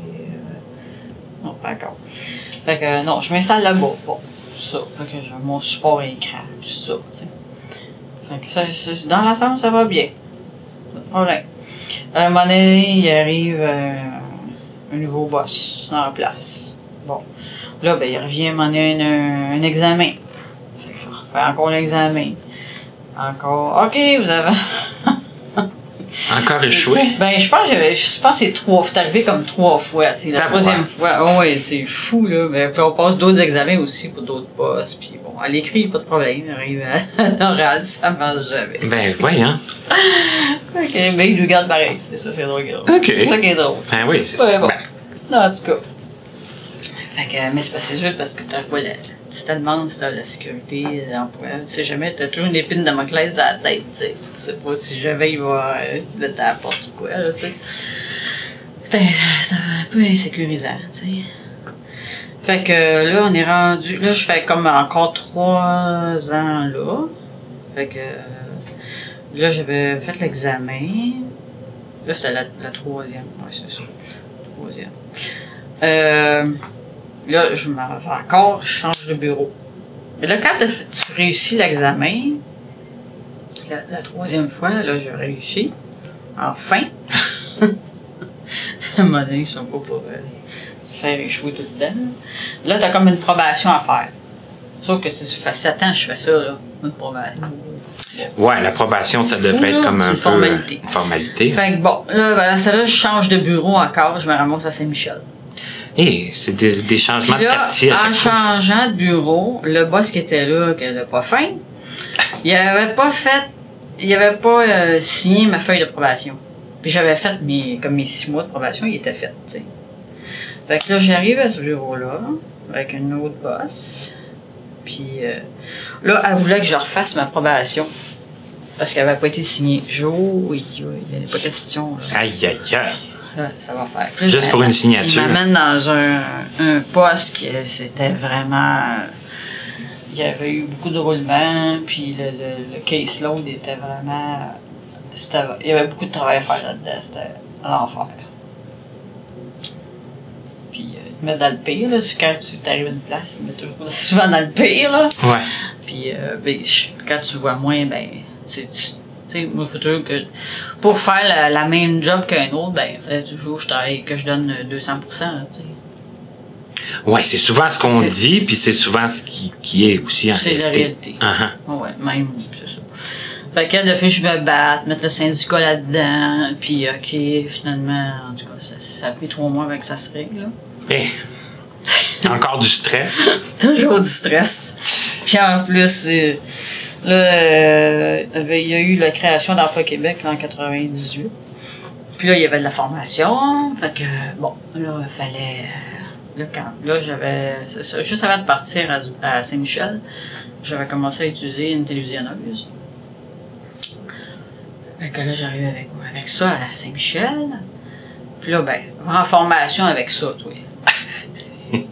Non, pas encore. Fait que, non, je m'installe là-bas. Bon, ça. Fait que j'ai mon support écran, tout ça, tu sais. Fait que ça, dans l'ensemble, ça va bien. Pas de problème. À un moment donné, il arrive un nouveau boss dans la place. Bon. Là, ben, il revient m'emmener un examen. Fait que je refais encore l'examen. Encore. OK, vous avez. Encore échoué? Ben, je pense que c'est arrivé comme 3 fois. C'est la troisième fois. Oh, ouais, c'est fou, là. Ben, puis on passe d'autres examens aussi pour d'autres postes. Puis bon, à l'écrit, pas de problème. Il arrive à l'oral, ça marche jamais. Ben, voyons. OK, mais il nous garde pareil. Ça, c'est drôle. OK. C'est ça qui est drôle. Ben oui, c'est ouais, ça. bon. Ben. Non, en tout cas. Fait que, mais c'est pas juste parce que t'as quoi, tu te demandes si t'as la sécurité, l'emploi. Tu sais jamais, t'as toujours une épine de Damoclès à la tête, tu sais. Tu sais pas si jamais il va le n'importe quoi, là, tu sais. C'est un peu insécurisant, tu sais. Fait que là, on est rendu. Là, je fais comme encore 3 ans là. Fait que là, j'avais fait l'examen. Là, c'était la 3e. Ouais, c'est ça. 3e. Là, je change de bureau. Mais là, quand tu réussis l'examen, la 3e fois, là, j'ai réussi. Enfin. À un moment donné, ils sont pas pour faire échouer tout dedans. Là, t'as comme une probation à faire. Sauf que si ça fait 7 ans que je fais ça, là, une probation. Ouais, l'approbation, ça devrait être comme un peu formalité. Une formalité. Fait que bon, là, celle-là, je change de bureau encore, je me ramasse à Saint-Michel. Et c'est des changements Puis là, de quartier à en chaque fois. changeant de bureau, le boss qui était là, qui n'a pas faim, il avait pas signé ma feuille de probation. Puis j'avais fait mes 6 mois de probation, il était fait, tu sais. Fait que là, j'arrive à ce bureau-là, avec une autre boss. Puis là, elle voulait que je refasse ma probation. Parce qu'elle n'avait pas été signée. Oui, il n'y avait pas question. Là. Aïe, aïe, aïe. Là, ça va faire. Là, Juste pour une signature. Il m'amène dans un poste qui c'était vraiment. Il y avait eu beaucoup de roulements, puis le caseload était vraiment. Il y avait beaucoup de travail à faire là-dedans. C'était l'enfer. Puis, ils te mettent dans le pire, là. Quand tu arrives à une place, ils te mettent toujours souvent dans le pire, là. Ouais. Puis, quand tu vois moins, ben, tu sais, moi, il faut toujours que. Pour faire la même job qu'un autre, ben, il fallait toujours que je donne 200%, là, tu sais. Ouais, c'est souvent ce qu'on dit, puis c'est souvent ce qui est aussi en réalité. C'est la réalité. Ouais, même, c'est ça. Fait qu'elle a fait je me batte, mettre le syndicat là-dedans, puis OK, finalement, en tout cas, ça a pris 3 mois avec que ça se règle, là. Hey. Encore du stress. Toujours du stress. Puis en plus, là, il y a eu la création d'Emploi Québec là, en 98. Puis là, il y avait de la formation. Fait que, bon, là, il fallait. Là, j'avais. C'est ça. Juste avant de partir à Saint-Michel, j'avais commencé à utiliser une télévisionneuse. Fait que là, j'arrive avec ça à Saint-Michel. Puis là, ben, en formation avec ça, toi. Hey,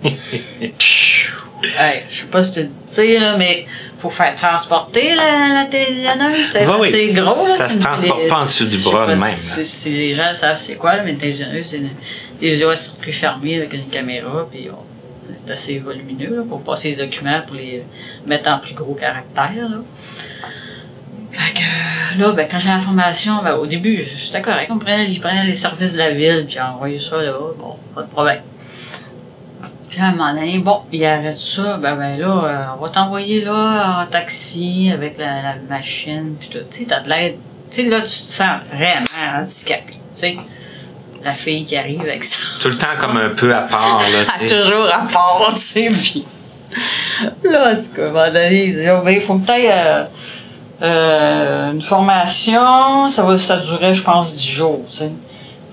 je sais pas si tu sais, là, mais faut faire transporter la télévisionneuse. C'est assez gros, là. Ça se transporte pas en dessous du bras même. Si les gens savent c'est quoi, là, mais une télévisionneuse, c'est une télévision à circuit fermé avec une caméra, puis bon, c'est assez volumineux, là, pour passer les documents, pour les mettre en plus gros caractère, là. Fait que là, ben, quand j'ai la formation, ben, au début, c'était correct. Ils prenaient les services de la ville, puis ils envoyaient ça là, bon, pas de problème. Puis là, à un moment donné, bon, il arrête ça, ben là, on va t'envoyer là en taxi avec la machine, puis tout. Tu sais, t'as de l'aide. Tu sais, là, tu te sens vraiment handicapé, tu sais. La fille qui arrive avec ça. Tout le temps comme un peu à part, là. Toujours à part, tu sais, puis là, c'est qu'à un moment donné, ils disaient, ben, il faut peut-être une formation, ça durait, je pense, 10 jours, tu sais.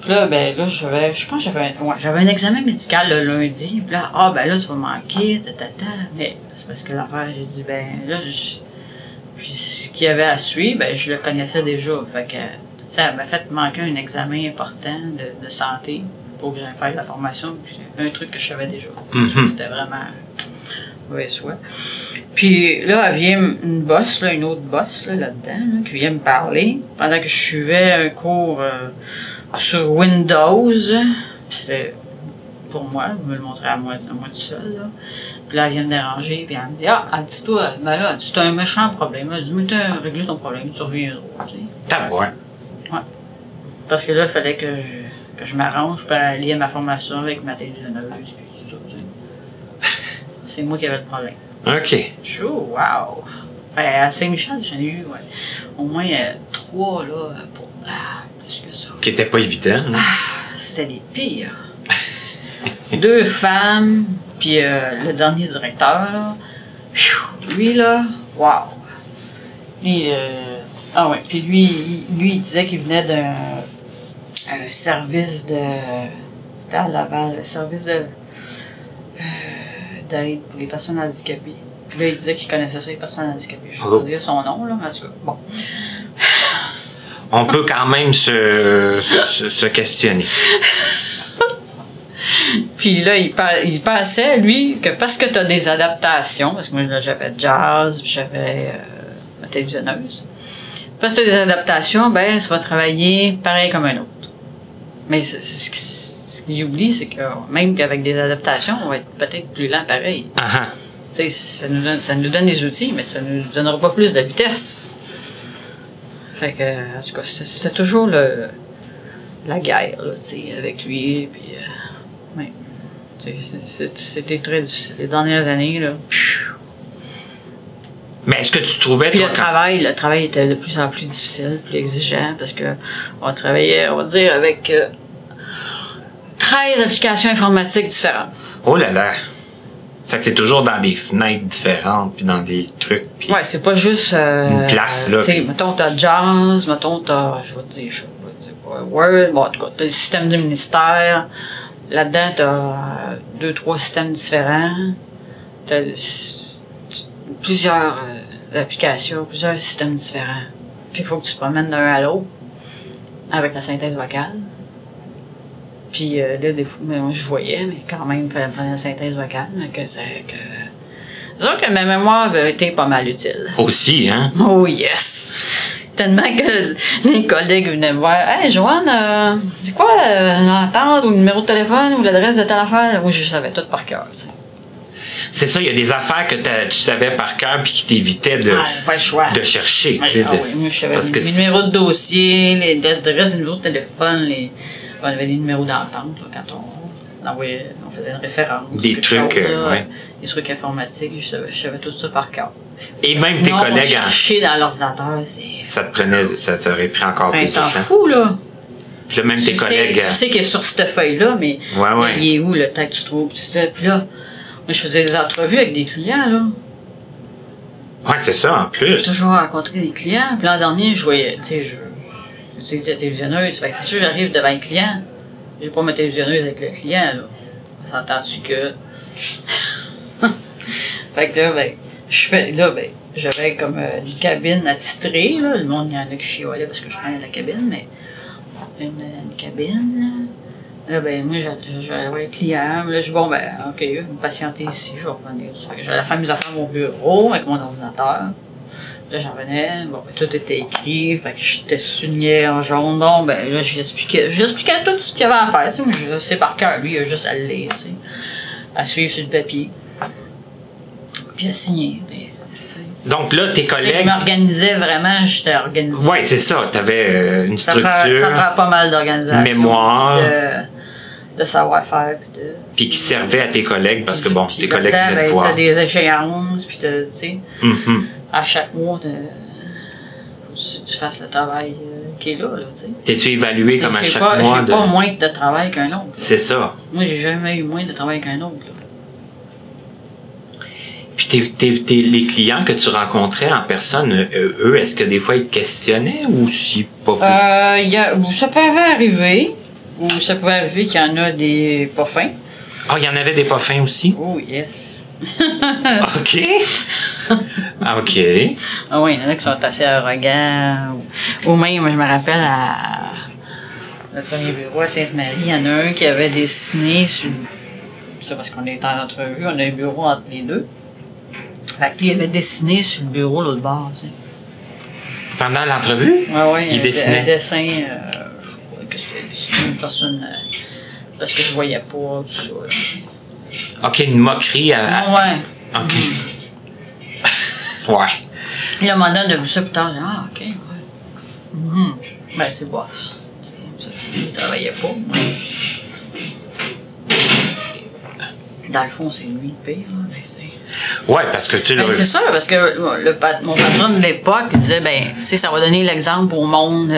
Puis là, ben là, je pense que j'avais un examen médical le lundi. Puis là, ben là, tu vas manquer, Mais c'est parce que l'affaire, j'ai dit, ben là, puis ce qu'il y avait à suivre, ben je le connaissais déjà. Fait que ça m'a fait manquer un examen important de santé pour que j'aille faire la formation. Puis un truc que je savais déjà. C'était vraiment mauvais choix. Puis là, elle vient une boss, là, une autre boss là-dedans, là, qui vient me parler pendant que je suivais un cours sur Windows. Puis c'est pour moi, je me le montrais à moi tout seul. Là. Puis là, elle vient me déranger, puis elle me dit, elle dit, toi, ben là, tu as un méchant problème. Elle dit, mais tu as réglé ton problème, tu reviendras. Ouais. Ouais. Parce que là, il fallait que je m'arrange pour aller à ma formation avec ma télévisionneuse, puis tout ça. C'est moi qui avais le problème. OK. Wow! À Saint-Michel, j'en ai eu au moins 3 là, pour plus que ça. Qui n'était pas évident. Hein? C'était les pires. 2 femmes, puis le dernier directeur, là. Lui, là, wow! Puis, puis lui, il disait qu'il venait d'un service de. C'était à Laval, le service d'aide pour les personnes handicapées. Puis là, il disait qu'il connaissait ça, les personnes handicapées. Je vais pas dire son nom, là, mais en tout cas, bon. On peut quand même se questionner. Puis là, il pensait, lui, que parce que tu as des adaptations, parce que moi, là, j'avais jazz, puis j'avais ma télévisionneuse. Parce que tu as des adaptations, ben, ça va travailler pareil comme un autre. Mais ce qu'il oublie, c'est que même qu'avec des adaptations, on va être peut-être plus lent pareil. Ça nous donne des outils, mais ça ne nous donnera pas plus de vitesse. Fait que, en tout cas, c'était toujours la guerre, là, avec lui, puis c'était très difficile. Les dernières années, là, Mais est-ce que tu trouvais... Puis toi, le travail était de plus en plus difficile, plus exigeant, parce que on travaillait, on va dire, avec 13 applications informatiques différentes. Oh là là! C'est que c'est toujours dans des fenêtres différentes, puis dans des trucs. Puis Ouais, c'est pas juste... une place, là. Tu sais, mettons, t'as Jazz, mettons, je vais te dire pas, Word, bon, en tout cas, t'as le système du ministère. Là-dedans, t'as 2-3 systèmes différents. T'as plusieurs applications, plusieurs systèmes différents. Puis il faut que tu te promènes d'un à l'autre avec la synthèse vocale. Puis là, des fois, moi, je voyais, mais quand même, il fallait prendre la synthèse vocale. C'est sûr que ma mémoire avait été pas mal utile. aussi, hein? Oh yes! Tellement que les collègues venaient me voir. Hey, Joanne, c'est quoi l'entente ou le numéro de téléphone ou l'adresse de telle affaire? Oui, je savais tout par cœur, tu sais. C'est ça, il y a des affaires que tu savais par cœur puis qui t'évitaient pas le choix. de chercher. Oui, Tu sais, oui, moi, je savais parce que les numéros de dossier, les adresses, les numéros de téléphone, on avait des numéros d'entente là, quand on faisait une référence. Des trucs, ouais. Des trucs informatiques, je savais tout ça par cœur. Et même Sinon, tes collègues... chercher dans l'ordinateur, c'est... Ça t'aurait pris encore plus de t'en temps. fous, là. Puis là, même tes collègues... Tu sais qu'il est sur cette feuille-là, mais Ouais. il est où le temps que tu trouves? Puis là, moi, je faisais des entrevues avec des clients, là. Ouais, c'est ça, en plus. J'ai toujours rencontré des clients. Puis l'an dernier, je voyais, tu sais, j'étais télévisionneuse. Fait que c'est sûr, j'arrive devant un client. J'ai pas ma télévisionneuse avec le client, là. S'entends-tu que... Fait que là, j'avais comme une cabine attitrée, là. Le monde, il y en a qui chiolaient parce que je prenais la cabine, mais une cabine, là. Là, moi, j'allais voir les clients. Là, je dis, bon, OK, vous me patientez ici, je vais revenir. Fait que j'allais faire mes affaires à mon bureau avec mon ordinateur. Là, j'en revenais. Bon, tout était écrit. Fait que j'étais souligné en jaune. Bon, là, j'expliquais tout ce qu'il y avait à faire. Tu sais, moi, je sais par cœur. Lui, il a juste à le lire, tu sais. À suivre sur le papier. Puis à signer. Donc là, tes collègues... Je m'organisais vraiment, j'étais organisée. Oui, c'est ça. Tu avais une structure... Ça prend pas mal d'organisation. Mémoire. De savoir-faire. Puis qui servait à tes collègues, parce que bon, tes collègues venaient te voir. voir. T'as des échéances, puis tu sais, à chaque mois, faut que tu fasses le travail qui est là, tu sais. T'es-tu évalué comme à chaque mois? J'ai pas moins de travail qu'un autre. C'est ça. Moi, j'ai jamais eu moins de travail qu'un autre, là. Puis les clients que tu rencontrais en personne, eux, est-ce que des fois ils te questionnaient ou si pas plus? Ça pouvait arriver, ou ça pouvait arriver qu'il y en a des pas fins. Ah, il y en avait des pas fins aussi? Oh, yes. OK. OK. Ah oui, il y en a qui sont assez arrogants. Ou même, je me rappelle, à le premier bureau à Sainte-Marie, il y en a un qui avait dessiné sur... C'est parce qu'on est en entrevue, on a un bureau entre les deux. Fait que lui, il avait dessiné sur le bureau l'autre bord, tu sais. Pendant l'entrevue? Oui, il dessinait. Un dessin, je sais pas, qu'est-ce qu'il a dessiné, une personne, parce que je voyais pas, tout ça. Là. OK, une moquerie à... Ouais. OK. Ouais. Puis là, maintenant, de vu ça plus tard, j'ai dit, ah, OK, ouais. Ben, c'est bof. Il travaillait pas. Dans le fond, c'est lui le pire, hein, mais c'est... Ouais, parce que tu... C'est ça, parce que mon patron de l'époque disait, ça va donner l'exemple au monde,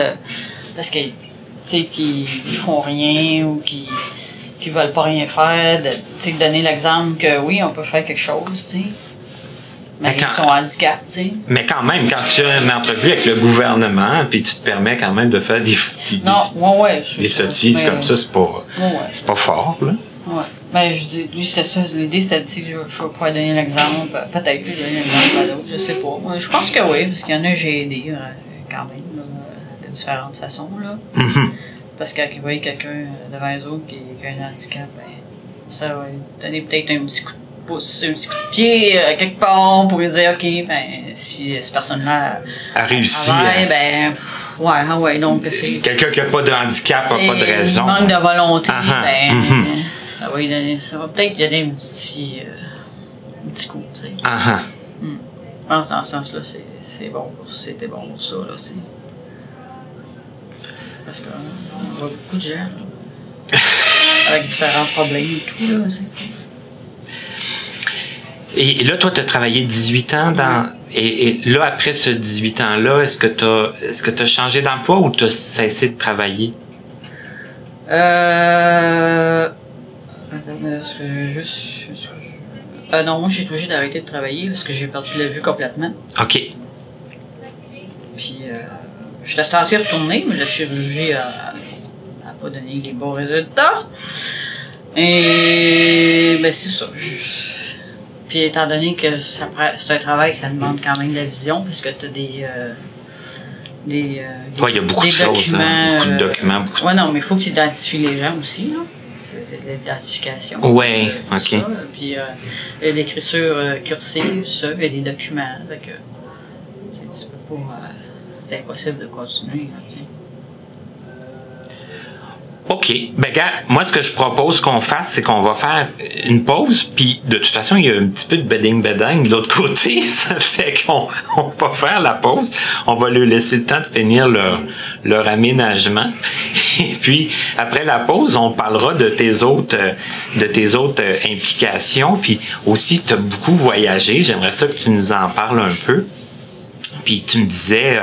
parce que, tu sais, qu'ils font rien ou qu'ils veulent pas rien faire, de donner l'exemple que oui, on peut faire quelque chose, tu sais. Mais ils sont handicapés, tu sais. Mais quand même, quand tu as une entrevue avec le gouvernement, puis tu te permets quand même de faire des sottises comme ça, c'est pas fort, là. Ouais. Ben, je dis, lui, c'est ça, l'idée, c'était de dire que je vais pouvoir donner l'exemple. Peut-être que je donner l'exemple à d'autres, je sais pas. Je pense que oui, parce qu'il y en a, j'ai aidé quand même, de différentes façons, là. Parce que quand ils voient quelqu'un devant eux autres qui a un handicap, ça va donner peut-être un petit coup de pouce, un petit coup de pied, quelque part, pour lui dire, OK, si cette personne-là a réussi. Ouais, donc c'est... Quelqu'un qui n'a pas de handicap n'a pas de raison. Il manque de volonté, ça va peut-être donner un petit coup, tu sais. Je pense dans ce sens-là, c'était bon pour ça, là, tu sais. Parce qu'on voit beaucoup de gens, là, avec différents problèmes et tout, là, tu sais. Et là, toi, tu as travaillé 18 ans dans... Et là, après ce 18 ans-là, est-ce que tu as changé d'emploi ou tu as cessé de travailler? Attends, est-ce que non, moi, j'ai été obligé d'arrêter de travailler parce que j'ai perdu la vue complètement. OK. Puis, j'étais censé retourner, mais la chirurgie a pas donné les bons résultats. Et, ben, c'est ça. Puis, étant donné que c'est un travail, ça demande quand même de la vision, parce que tu as des il y a beaucoup de choses, hein, beaucoup de documents. Ouais, non, mais il faut que tu identifies les gens aussi, là. C'est de l'identification. Oui, OK. Ça. Puis, l'écriture cursive, ça, il y a des documents. Fait que, c'est impossible de continuer, là, tu sais. OK. Ben, gars, moi, ce que je propose qu'on fasse, c'est qu'on va faire une pause, puis de toute façon, il y a un petit peu de bedding de l'autre côté. Ça fait qu'on va faire la pause. On va leur laisser le temps de finir leur aménagement. Et puis, après la pause, on parlera de tes autres implications. Puis aussi, tu as beaucoup voyagé. J'aimerais ça que tu nous en parles un peu. Puis tu me disais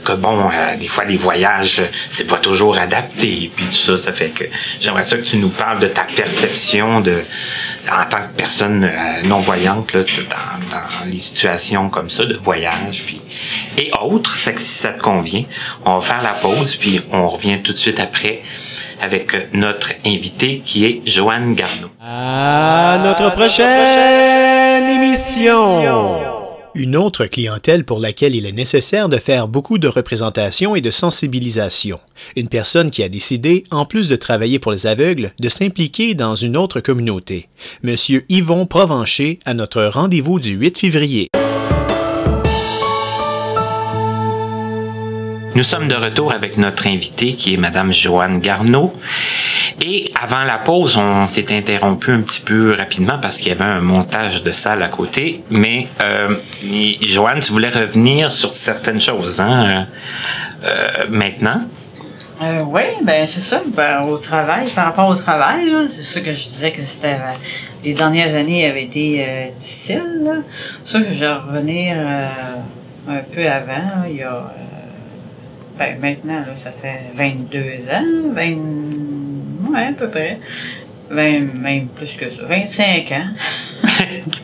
que bon, des fois les voyages, c'est pas toujours adapté, puis tout ça, ça fait que j'aimerais ça que tu nous parles de ta perception en tant que personne non-voyante, là, dans les situations comme ça, de voyage, puis et autres. C'est que si ça te convient, on va faire la pause, puis on revient tout de suite après avec notre invité qui est Joanne Garneau. À notre prochaine émission! Une autre clientèle pour laquelle il est nécessaire de faire beaucoup de représentation et de sensibilisation. Une personne qui a décidé, en plus de travailler pour les aveugles, de s'impliquer dans une autre communauté. Monsieur Yvon Provencher à notre rendez-vous du 8 février. Nous sommes de retour avec notre invitée qui est Madame Joanne Garneau. Et avant la pause, on s'est interrompu un petit peu rapidement parce qu'il y avait un montage de salle à côté. Mais Joanne, tu voulais revenir sur certaines choses, hein, maintenant? Oui, ben c'est ça. Ben, au travail, par rapport au travail, c'est ça que je disais que c'était les dernières années avaient été difficiles. Là. Ça, je vais revenir un peu avant. Là, il y a maintenant, là, ça fait 22 ans, ouais, à peu près. Même plus que ça. 25 ans.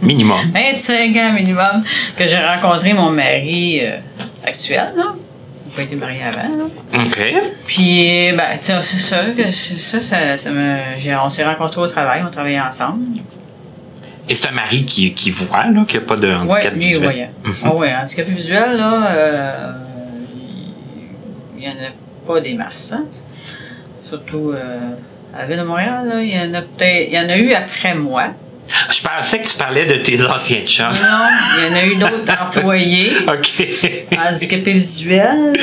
Minimum. 25 ans minimum que j'ai rencontré mon mari actuel, là. On n'a pas été mariés avant, là. OK. Puis, ben, c'est ça, on s'est rencontrés au travail, on travaillait ensemble. Et c'est un mari qui voit, là, qui n'a pas de handicap visuel. Oui, ah ouais, handicap visuel, là, il n'y en a pas des masses, hein. Surtout à la Ville de Montréal, là, il y en a eu après moi. Je pensais que tu parlais de tes anciens chums. Non, il y en a eu d'autres employés. OK. Handicapés visuels.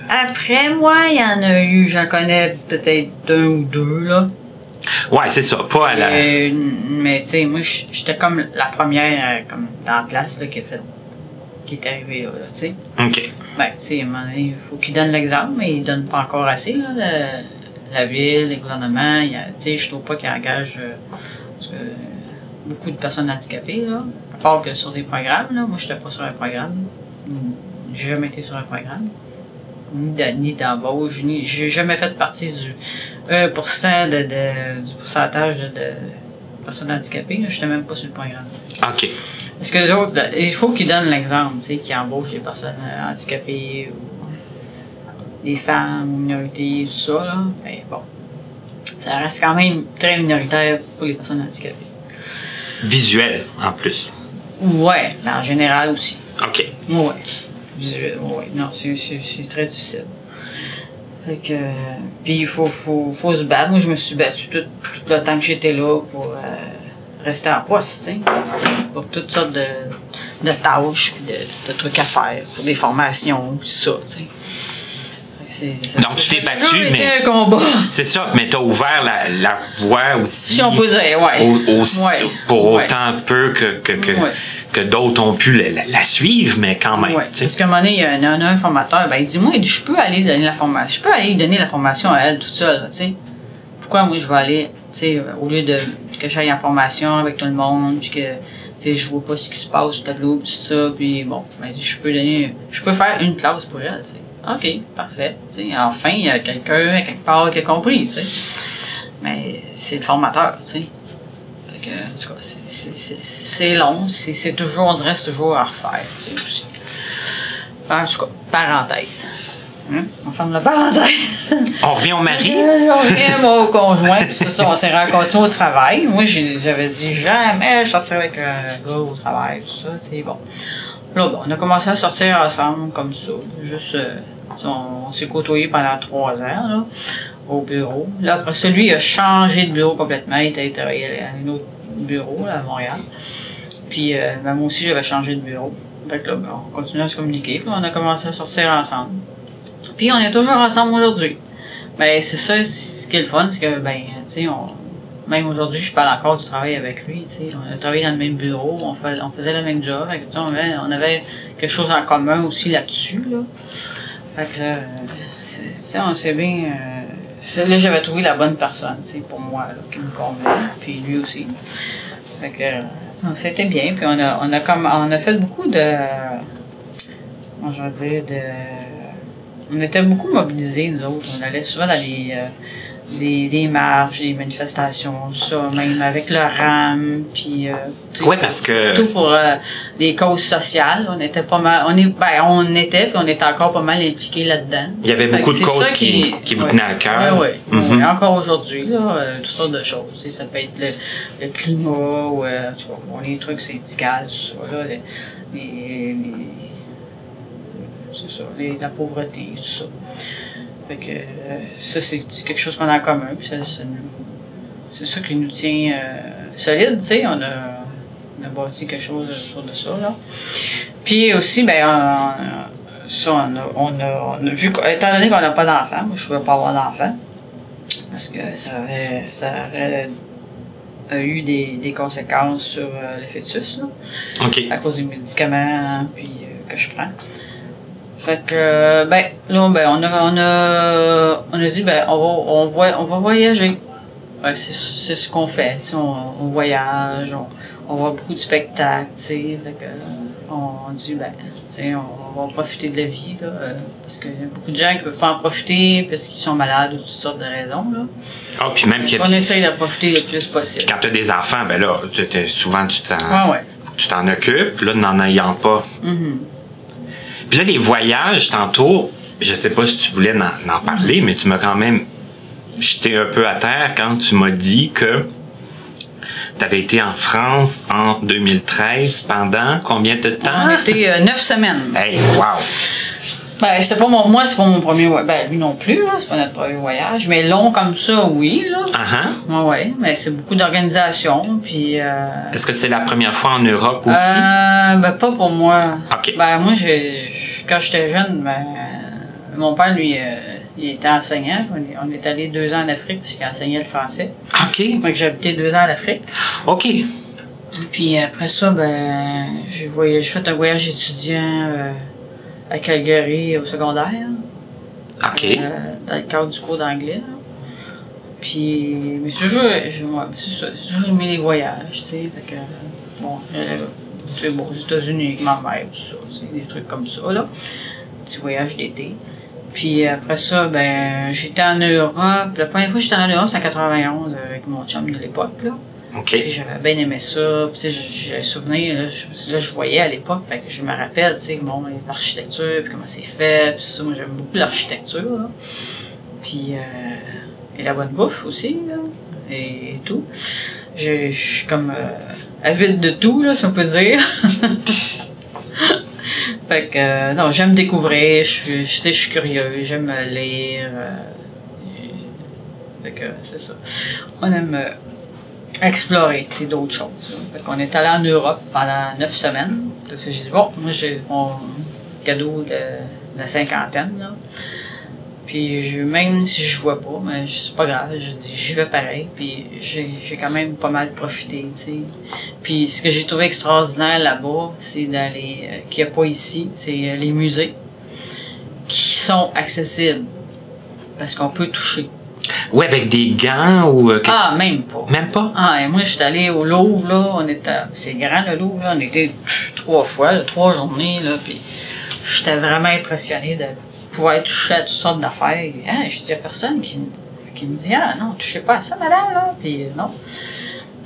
Après moi, il y en a eu, j'en connais peut-être 1 ou 2, là. Ouais, c'est ça, pas à la... mais tu sais, moi, j'étais comme la première, comme dans la place, là, qui est arrivée là, tu sais. OK. Ben, tu sais, à un moment donné, il faut qu'ils donnent l'exemple, mais ils donnent pas encore assez, là, la ville, les gouvernements, tu sais, je trouve pas qu'ils engagent beaucoup de personnes handicapées, là, à part que sur des programmes, là. Moi, j'étais pas sur un programme. J'ai jamais été sur un programme. Ni d'embauche, j'ai jamais fait partie du 1% du pourcentage de personnes handicapées. Je n'étais même pas sur le programme. T'sais. OK. Parce que les autres, il faut qu'ils donnent l'exemple, qu'ils embauchent des personnes handicapées ou des femmes, minorités, tout ça. Là. Mais bon, ça reste quand même très minoritaire pour les personnes handicapées. Visuel, en plus. Ouais, mais en général aussi. OK. Ouais. Ouais, non, c'est très difficile. Fait que, puis il faut se battre. Moi, je me suis battue tout le temps que j'étais là pour rester en poste, tu sais. Pour toutes sortes de tâches, puis de trucs à faire, pour des formations, puis ça, tu sais. Donc, tu t'es battu, mais. C'était un combat. C'est ça, mais t'as ouvert la voie aussi. Si on peut dire, ouais. Pour autant peu que d'autres ont pu la suivre, mais quand même. Ouais. Parce qu'à un moment donné, il y a un formateur, ben, il dit, moi, je peux aller donner la formation. Je peux aller donner la formation à elle toute seule, tu sais. Pourquoi moi, je vais aller, tu sais, au lieu que j'aille en formation avec tout le monde, puis que, tu je vois pas ce qui se passe au tableau, tout ça, puis bon, ben, je peux faire une classe pour elle, tu sais. OK, parfait, tu sais, enfin, il y a quelqu'un, quelque part, qui a compris, tu sais. Mais c'est le formateur, tu sais. Fait que, en tout cas, c'est long, c'est toujours, on dirait, c'est toujours à refaire, tu sais, aussi. En tout cas, parenthèse. On ferme la parenthèse. On revient au mari? On revient au conjoint. C'est ça, on s'est rencontrés au travail. Moi, j'avais dit jamais je sortirais avec un gars au travail, tout ça. C'est bon. Là, bon, on a commencé à sortir ensemble comme ça. Juste, on s'est côtoyés pendant 3 ans, là, au bureau. Là, après ça, lui, il a changé de bureau complètement. Il était travaillé à un autre bureau, là, à Montréal. Puis, ben, moi aussi, j'avais changé de bureau. Fait que là, ben, on continuait à se communiquer. Puis, on a commencé à sortir ensemble. Puis on est toujours ensemble aujourd'hui. Ben c'est ça, ce qui est le fun, c'est que ben, tu sais, même aujourd'hui, je parle encore du travail avec lui, tu sais. On a travaillé dans le même bureau, on faisait le même job, fait que, on avait quelque chose en commun aussi là-dessus, là. Fait que on sait bien. Là, j'avais trouvé la bonne personne, tu sais, pour moi, là, qui me convenait, puis lui aussi. Fait que c'était bien, puis on a fait beaucoup de. Comment je vais dire, on était beaucoup mobilisés, nous autres. On allait souvent dans des marches, des manifestations, ça, même avec le RAM, puis... oui, parce que... Tout pour des causes sociales. On était pas mal... on était encore pas mal impliqués là-dedans. Il y avait beaucoup de causes qui vous tenaient à cœur. Oui, oui. Mm-hmm. Encore aujourd'hui, là, toutes sortes de choses. Ça peut être le climat, ou les trucs syndicaux, tout ça, là, c'est ça, la pauvreté, tout ça. Fait que ça, c'est quelque chose qu'on a en commun, puis c'est ça qui nous tient solide, tu sais, on a bâti quelque chose autour de ça, là. Puis aussi, ben, on a vu, étant donné qu'on n'a pas d'enfant, moi je ne pouvais pas avoir d'enfant, parce que ça aurait eu des conséquences sur le fœtus, là, okay. À cause des médicaments, puis que je prends. Fait que, ben, là, ben, on a dit, ben, on va voyager. Ouais, c'est ce qu'on fait, tu sais, on voyage, on voit beaucoup de spectacles, tu sais, fait que, on dit, ben, tu sais, on va profiter de la vie, là, parce qu'il y a beaucoup de gens qui peuvent pas en profiter parce qu'ils sont malades ou toutes sortes de raisons, là. Ah, puis même on essaye de profiter le plus possible. Quand tu as des enfants, ben là, souvent, tu t'en occupes, là, n'en ayant pas. Mm-hmm. Puis là, les voyages, tantôt, je sais pas si tu voulais en parler, mais tu m'as quand même jeté un peu à terre quand tu m'as dit que tu avais été en France en 2013 pendant combien de temps? On a été 9 semaines. Hey, wow! Ben, c'est pas mon premier voyage. Ben, lui non plus, là, c'est pas notre premier voyage. Mais long comme ça, oui, là. Ouais, mais c'est beaucoup d'organisation, puis... Est-ce que c'est la première fois en Europe aussi? Ben, pas pour moi. OK. Ben, moi, quand j'étais jeune, ben, mon père, lui, il était enseignant. On est allé 2 ans en Afrique, puisqu'il enseignait le français. OK. Donc, j'ai habité 2 ans en Afrique. OK. Puis après ça, ben, j'ai fait un voyage étudiant à Calgary au secondaire. OK. Dans le cadre du cours d'anglais. Puis, mais c'est toujours aimé les voyages, tu sais. Fait que, bon, tu sais, bon, aux États-Unis avec ma mère, tout ça, tu sais, des trucs comme ça, là. Petit voyage d'été. Puis après ça, ben, j'étais en Europe. La première fois que j'étais en Europe, c'est en 91 avec mon chum de l'époque, là. OK. Puis j'avais bien aimé ça. Puis j'ai un souvenir, là, je voyais à l'époque, fait que je me rappelle, tu sais, bon, l'architecture, puis comment c'est fait, puis ça, moi j'aime beaucoup l'architecture, là. Puis, et la bonne bouffe aussi, là, et tout. Je suis comme avide de tout, là, si on peut dire. Fait que, non, j'aime découvrir, je suis curieux, j'aime lire. Fait que, c'est ça. On aime explorer, tu sais, d'autres choses. Fait qu'on est allé en Europe pendant 9 semaines. Parce que j'ai dit, bon, moi, j'ai mon cadeau de la cinquantaine, là. Puis, même si je vois pas, mais c'est pas grave, je dis, j'y vais pareil. Puis, j'ai quand même pas mal profité, tu sais. Puis, ce que j'ai trouvé extraordinaire là-bas, c'est d'aller, qu'il n'y a pas ici, c'est les musées qui sont accessibles. Parce qu'on peut toucher. Oui, avec des gants ou quelque Ah, chose? même pas. Même pas? Ah, et moi, j'étais allée au Louvre, là, c'est grand, le Louvre, là, on était 3 fois, là, 3 journées, là, puis j'étais vraiment impressionnée de pouvoir toucher à toutes sortes d'affaires. Hein, je dis, il y a personne qui me dit, ah, non, touchez pas à ça, madame, là, puis non.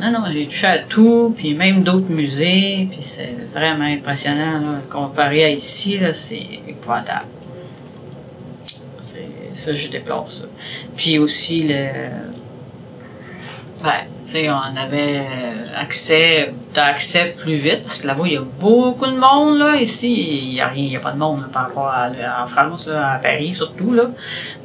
Non, j'ai touché à tout, puis même d'autres musées, puis c'est vraiment impressionnant, là, comparé à ici, là, c'est épouvantable. Ça, je déplore ça. Puis aussi, tu sais, on avait t'as accès plus vite, parce que là-bas, il y a beaucoup de monde, là. Ici, il n'y a pas de monde, là, par rapport en France, là, à Paris, surtout, là.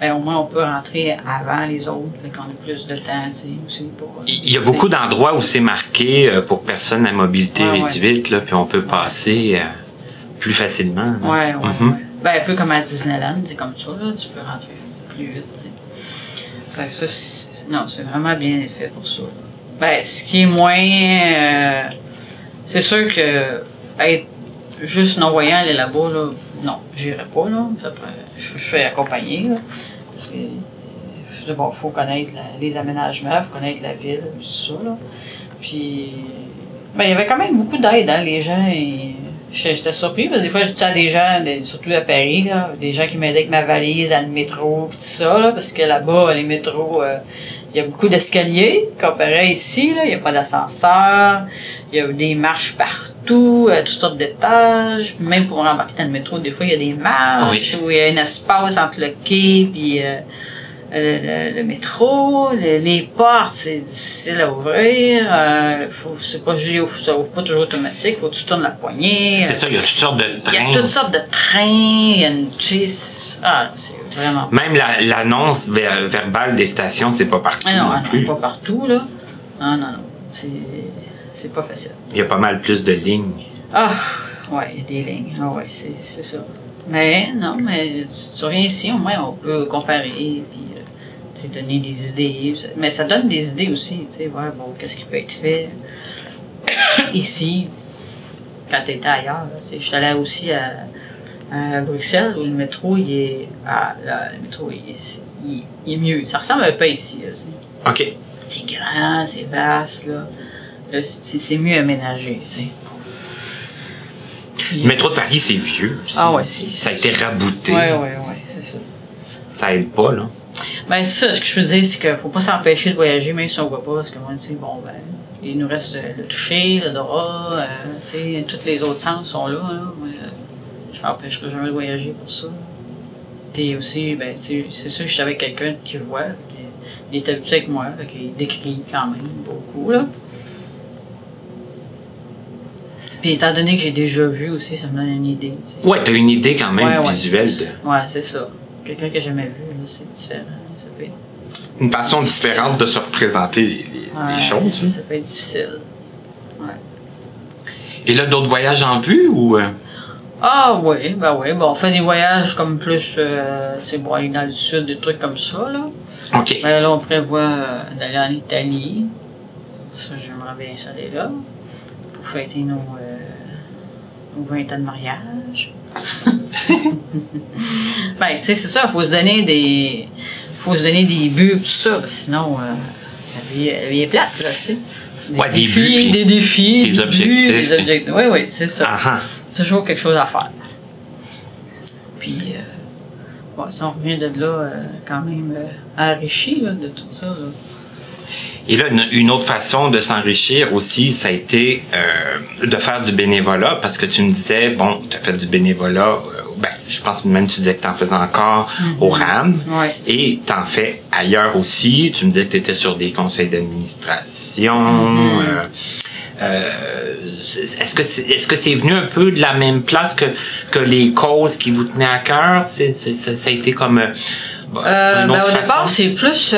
Ben, au moins, on peut rentrer avant les autres, fait qu'on a plus de temps, tu sais, aussi. Il y a beaucoup d'endroits où c'est marqué pour personnes à mobilité réduite, là, puis on peut passer plus facilement. Ouais. Ben, un peu comme à Disneyland, c'est comme ça, là, tu peux rentrer plus vite, tu sais. Fait que ça, c'est vraiment bien fait pour ça. Ben, ce qui est moins... c'est sûr que être juste non-voyant, aller là-bas, là, non, j'irai pas, là. Je suis accompagné, là. Parce que, bon, faut connaître les aménagements, faut connaître la ville, tout ça, là. Puis, ben, il y avait quand même beaucoup d'aide, hein, les gens, j'étais surpris parce que des fois, je dis à des gens, surtout à Paris, là, des gens qui m'aidaient avec ma valise, à le métro, pis tout ça, là, parce que là-bas, les métros, il y a beaucoup d'escaliers, comparé à ici, là, il n'y a pas d'ascenseur, il y a des marches partout, toutes sortes d'étages, même pour embarquer dans le métro, des fois, il y a des marches où il y a un espace entre le quai puis le métro, les portes, c'est difficile à ouvrir. Ça ouvre pas toujours automatique, faut que tu tournes la poignée. C'est ça, il y a toutes sortes de trains. Il y a toutes sortes de trains, il y a une c'est vraiment... Même l'annonce verbale des stations, c'est pas partout. Non, plus. pas partout, là. Non. C'est pas facile. Il y a pas mal plus de lignes. Ah, ouais, il y a des lignes. Ah ouais, c'est ça. Mais tu reviens ici, au moins, on peut comparer, puis donner des idées. Mais ça donne des idées aussi, tu sais, voir, bon, qu'est-ce qui peut être fait ici, quand tu étais ailleurs. Je suis allée aussi à Bruxelles, où le métro, il est mieux. Ça ressemble un peu ici, là, OK. C'est grand, c'est vaste, là. Là, c'est mieux aménagé, tu sais. Le métro de Paris, c'est vieux. Ah ouais, ça a été rabouté. Ouais, c'est ça. Ça aide pas, là. Ben, c'est ça, ce que je peux dire, c'est qu'il faut pas s'empêcher de voyager, même si on voit pas, parce que moi, tu sais, bon, ben, il nous reste le toucher, l'odorat, tu sais, tous les autres sens sont là, Moi, je m'empêcherai jamais de voyager pour ça. Puis aussi, ben, c'est sûr que je suis avec quelqu'un qui voit, il est habitué avec moi, fait qu'il décrit quand même beaucoup, là. Puis étant donné que j'ai déjà vu aussi, ça me donne une idée, tu sais. Ouais, t'as une idée quand même visuelle de... Ouais, c'est ça. Quelqu'un que j'ai jamais vu, là, c'est différent. Ça peut être... Une façon différente de se représenter les choses. Ça peut être difficile. Ouais. Et là, d'autres voyages en vue ou... Ah oui, bon, on fait des voyages comme plus, tu sais, bon, aller dans le sud, des trucs comme ça, là. OK. Ben là, on prévoit d'aller en Italie. Ça, j'aimerais bien aller là. Pour fêter nos 20 ans de mariage. Ben, tu sais, c'est ça, il faut se donner des buts, tout ça, parce que sinon, la vie est plate, là, tu sais. Des défis, des objectifs. Oui, c'est ça. Toujours quelque chose à faire. Puis, si on revient de là, quand même enrichi là, de tout ça. Là. Et là, une autre façon de s'enrichir aussi, ça a été de faire du bénévolat, parce que tu me disais, bon, tu as fait du bénévolat, je pense même tu disais que tu en faisais encore au RAM, et tu en fais ailleurs aussi. Tu me disais que tu étais sur des conseils d'administration. Est-ce que c'est venu un peu de la même place que les causes qui vous tenaient à cœur? Ça a été comme... au départ, c'est plus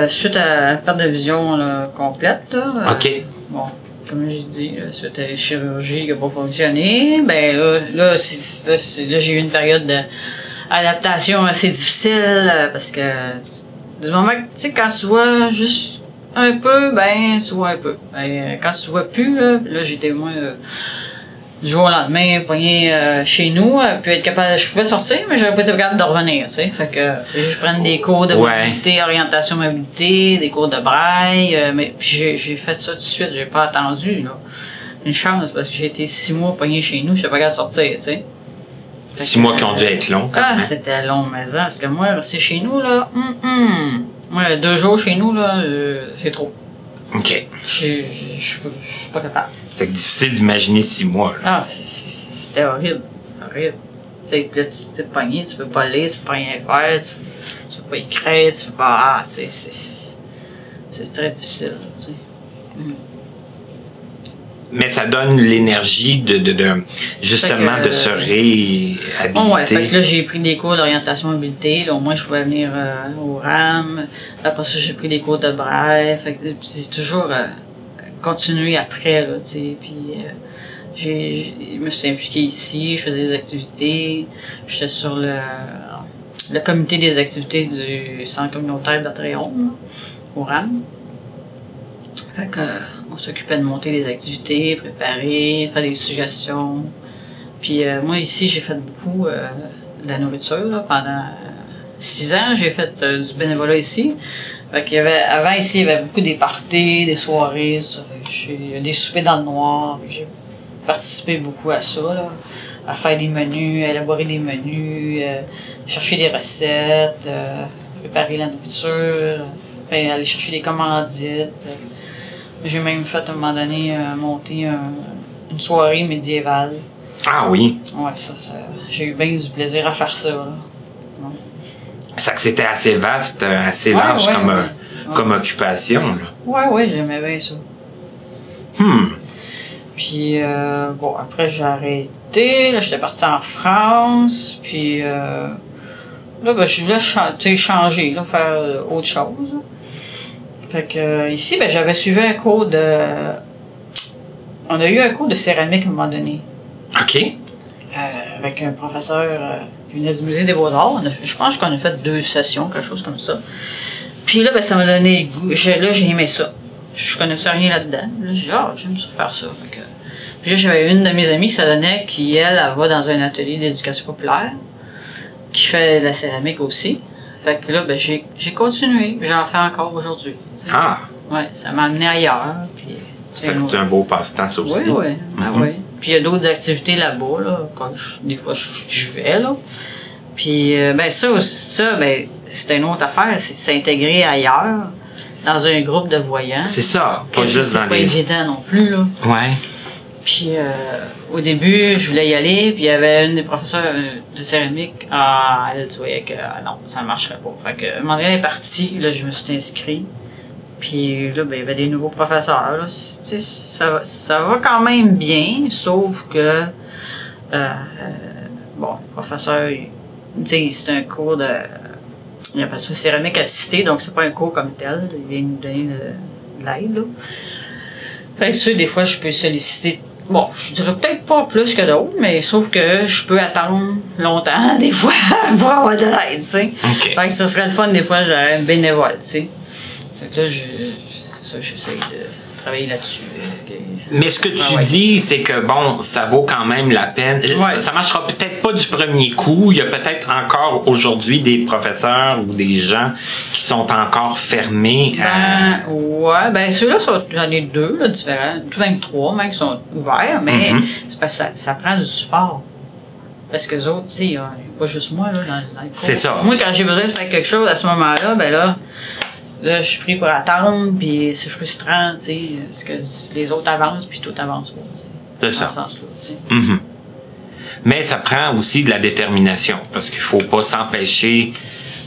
suite à la perte de vision là, complète. Là, OK. Bon, comme j'ai dit, suite à la chirurgie qui n'a pas fonctionné, ben là j'ai eu une période d'adaptation assez difficile parce que du moment que, tu sais, quand tu vois juste un peu, ben, tu vois un peu. Ben, quand tu vois plus, là j'étais moins... du jour au lendemain, pogner chez nous, puis être capable, je pouvais sortir, mais j'aurais pas été capable de revenir, tu sais. Fait que je prenne des cours de mobilité, orientation mobilité, des cours de braille, mais puis j'ai fait ça tout de suite, j'ai pas attendu, là. Une chance, parce que j'ai été 6 mois pogné chez nous, j'étais pas capable de sortir, tu sais. 6 mois qui ont dû être longs. C'était long, mais ça, parce que moi, rester chez nous, là, moi, 2 jours chez nous, là, c'est trop. OK. Je suis pas capable. C'est difficile d'imaginer 6 mois, là. C'était horrible. Horrible. Tu sais, là, tu t'es pogné, tu peux pas lire, tu peux pas rien faire, tu peux pas écrire, tu peux pas. C'est très difficile, tu sais. Mais ça donne l'énergie justement de se réhabiliter. Ouais, fait que là, j'ai pris des cours d'orientation mobilité. Là, au moins, je pouvais venir au RAM. Après ça, j'ai pris des cours de braille. Fait que c'est toujours continué après, là, tu sais. Puis, je me suis impliquée ici, je faisais des activités. J'étais sur le comité des activités du centre communautaire d'Atréon, au RAM. Fait que, on s'occupait de monter des activités, préparer, faire des suggestions. Puis moi, ici, j'ai fait beaucoup de la nourriture. Là, pendant 6 ans, j'ai fait du bénévolat ici. Fait qu'il y avait, avant, ici, il y avait beaucoup des parties, des soirées, ça. Fait que des soupers dans le noir. J'ai participé beaucoup à ça, là, à faire des menus, à élaborer des menus, chercher des recettes, préparer la nourriture, aller chercher des commandites. J'ai même fait, à un moment donné, monter une soirée médiévale. Ah oui? Ouais, ça j'ai eu bien du plaisir à faire ça, là. Ça que c'était assez vaste, assez large comme occupation, là. Ouais, j'aimais bien ça. Puis, bon, après, j'ai arrêté. Là, j'étais partie en France. Puis, là, ben, je voulais changer, là, faire autre chose. Fait que ici, ben, j'avais suivi un cours de... On a eu un cours de céramique à un moment donné. OK. Avec un professeur qui venait du musée des Beaux-Arts. Je pense qu'on a fait 2 sessions, quelque chose comme ça. Puis là, ben, ça m'a donné le goût. Là, j'ai aimé ça. Je connaissais rien là-dedans. Là, j'ai dit, j'aime ça faire ça. Fait que... Puis là, j'avais une de mes amies qui ça donnait, qui, elle va dans un atelier d'éducation populaire, qui fait de la céramique aussi. Fait que là, ben, j'ai continué. J'en fais encore aujourd'hui. Ah! Ouais, ça m'a amené ailleurs. Puis, c'est un beau passe-temps, ça aussi. Oui. Puis il y a d'autres activités là-bas, là, quand des fois je vais, là. Puis, ben, ben, c'est une autre affaire, c'est s'intégrer ailleurs, dans un groupe de voyants. C'est ça, pas juste dans les... C'est pas évident non plus, là. Ouais. Puis, au début, je voulais y aller, puis il y avait une des professeurs de céramique, elle disait que non, ça ne marcherait pas. Fait que, un moment donné, elle est partie, là, je me suis inscrit. Puis là, ben, il y avait des nouveaux professeurs, là. Ça va quand même bien, sauf que, bon, le professeur, c'est un cours de... Il appelle ça céramique assistée, donc c'est pas un cours comme tel. Il vient nous donner de l'aide, là. Fait que des fois, je peux solliciter... Bon, je dirais peut-être pas plus que d'autres, mais sauf que je peux attendre longtemps, des fois, pour avoir de l'aide, tu sais. Okay. Fait que ce serait le fun, des fois, j'aurais un bénévole, tu sais. Fait que là, j'essaie de travailler là-dessus. Mais ce que tu dis, c'est que, bon, ça vaut quand même la peine. Ouais. Ça marchera peut-être pas du premier coup. Il y a peut-être encore aujourd'hui des professeurs ou des gens qui sont encore fermés à... Ouais, ben ceux-là, j'en ai 2, là, différents. 23, même, qui sont ouverts, mais c'est parce que ça prend du support. Parce que les autres, tu sais, il n'y a pas juste moi, là, dans le cours. C'est ça. Moi, quand j'ai besoin de faire quelque chose à ce moment-là, ben là, je suis pris pour attendre, puis c'est frustrant, tu sais, parce que les autres avancent, puis tout avance pas. C'est ça. Dans ce sens-là, tu sais. Mais ça prend aussi de la détermination, parce qu'il faut pas s'empêcher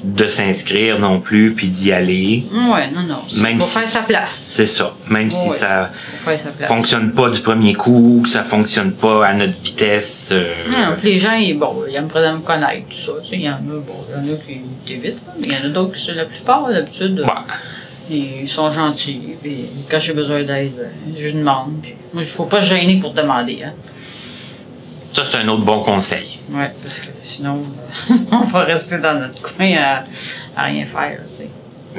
de s'inscrire non plus, puis d'y aller. Ouais, non. Même faut si faire sa place. C'est ça. Même si ça fonctionne pas du premier coup, ça fonctionne pas à notre vitesse. Non, puis les gens, ils aiment me connaître, tout ça. Tu sais, il y en a qui évitent, mais il y en a d'autres qui, la plupart, d'habitude, ils sont gentils. Puis quand j'ai besoin d'aide, je demande. Puis, moi, il faut pas se gêner pour demander. Hein. Ça, c'est un autre bon conseil. Oui, parce que sinon, on va rester dans notre coin à rien faire. Tu sais.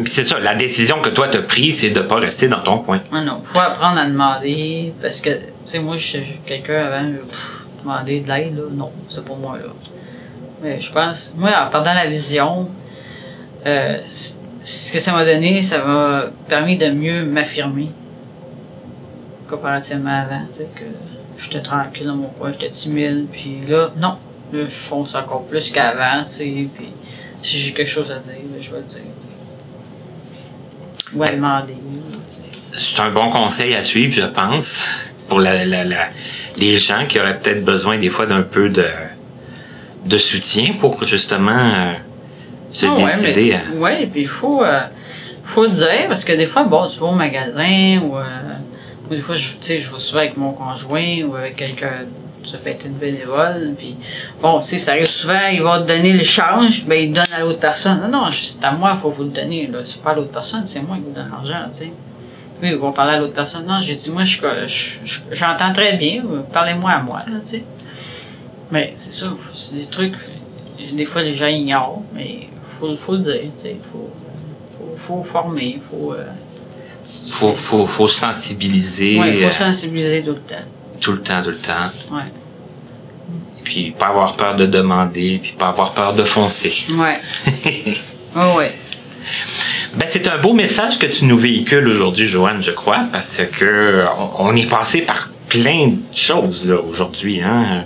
C'est ça, la décision que toi t'as prise, c'est de pas rester dans ton coin. Ah non, il faut apprendre à demander, parce que sais, moi, quelqu'un avant, demander de l'aide, là, non, c'était pas moi, là. Mais je pense, moi, en perdant la vision, ce que ça m'a donné, ça m'a permis de mieux m'affirmer comparativement avant, tu sais, que j'étais tranquille dans mon coin, j'étais timide, puis là, non, là, je fonce encore plus qu'avant, tu sais, puis si j'ai quelque chose à dire, je vais le dire, tu sais. Ou à demander, tu sais. C'est un bon conseil à suivre, je pense, pour les gens qui auraient peut-être besoin des fois d'un peu de soutien pour justement se décider. Oui, puis il faut le dire, parce que des fois, bon, tu vas au magasin ou des fois, je vais souvent avec mon conjoint ou avec quelqu'un, ça peut être une bénévole, puis bon, tu sais, ça arrive souvent, il va te donner le change, ben il donne à l'autre personne. Non, c'est à moi, il faut vous le donner, là, c'est pas à l'autre personne, c'est moi qui vous donne l'argent, tu sais. Oui, ils vont parler à l'autre personne. Non, j'ai dit, moi, j'entends très bien, parlez-moi à moi, là, tu sais. Mais c'est ça, c'est des trucs, des fois les gens ignorent, mais faut le dire, tu sais, faut former, faut sensibiliser. Oui, il faut sensibiliser tout le temps. Tout le temps. Ouais. Puis pas avoir peur de demander, puis pas avoir peur de foncer. Ouais. Oh, ouais. Ben, c'est un beau message que tu nous véhicules aujourd'hui, Joanne, je crois, parce que on est passé par plein de choses là aujourd'hui, hein.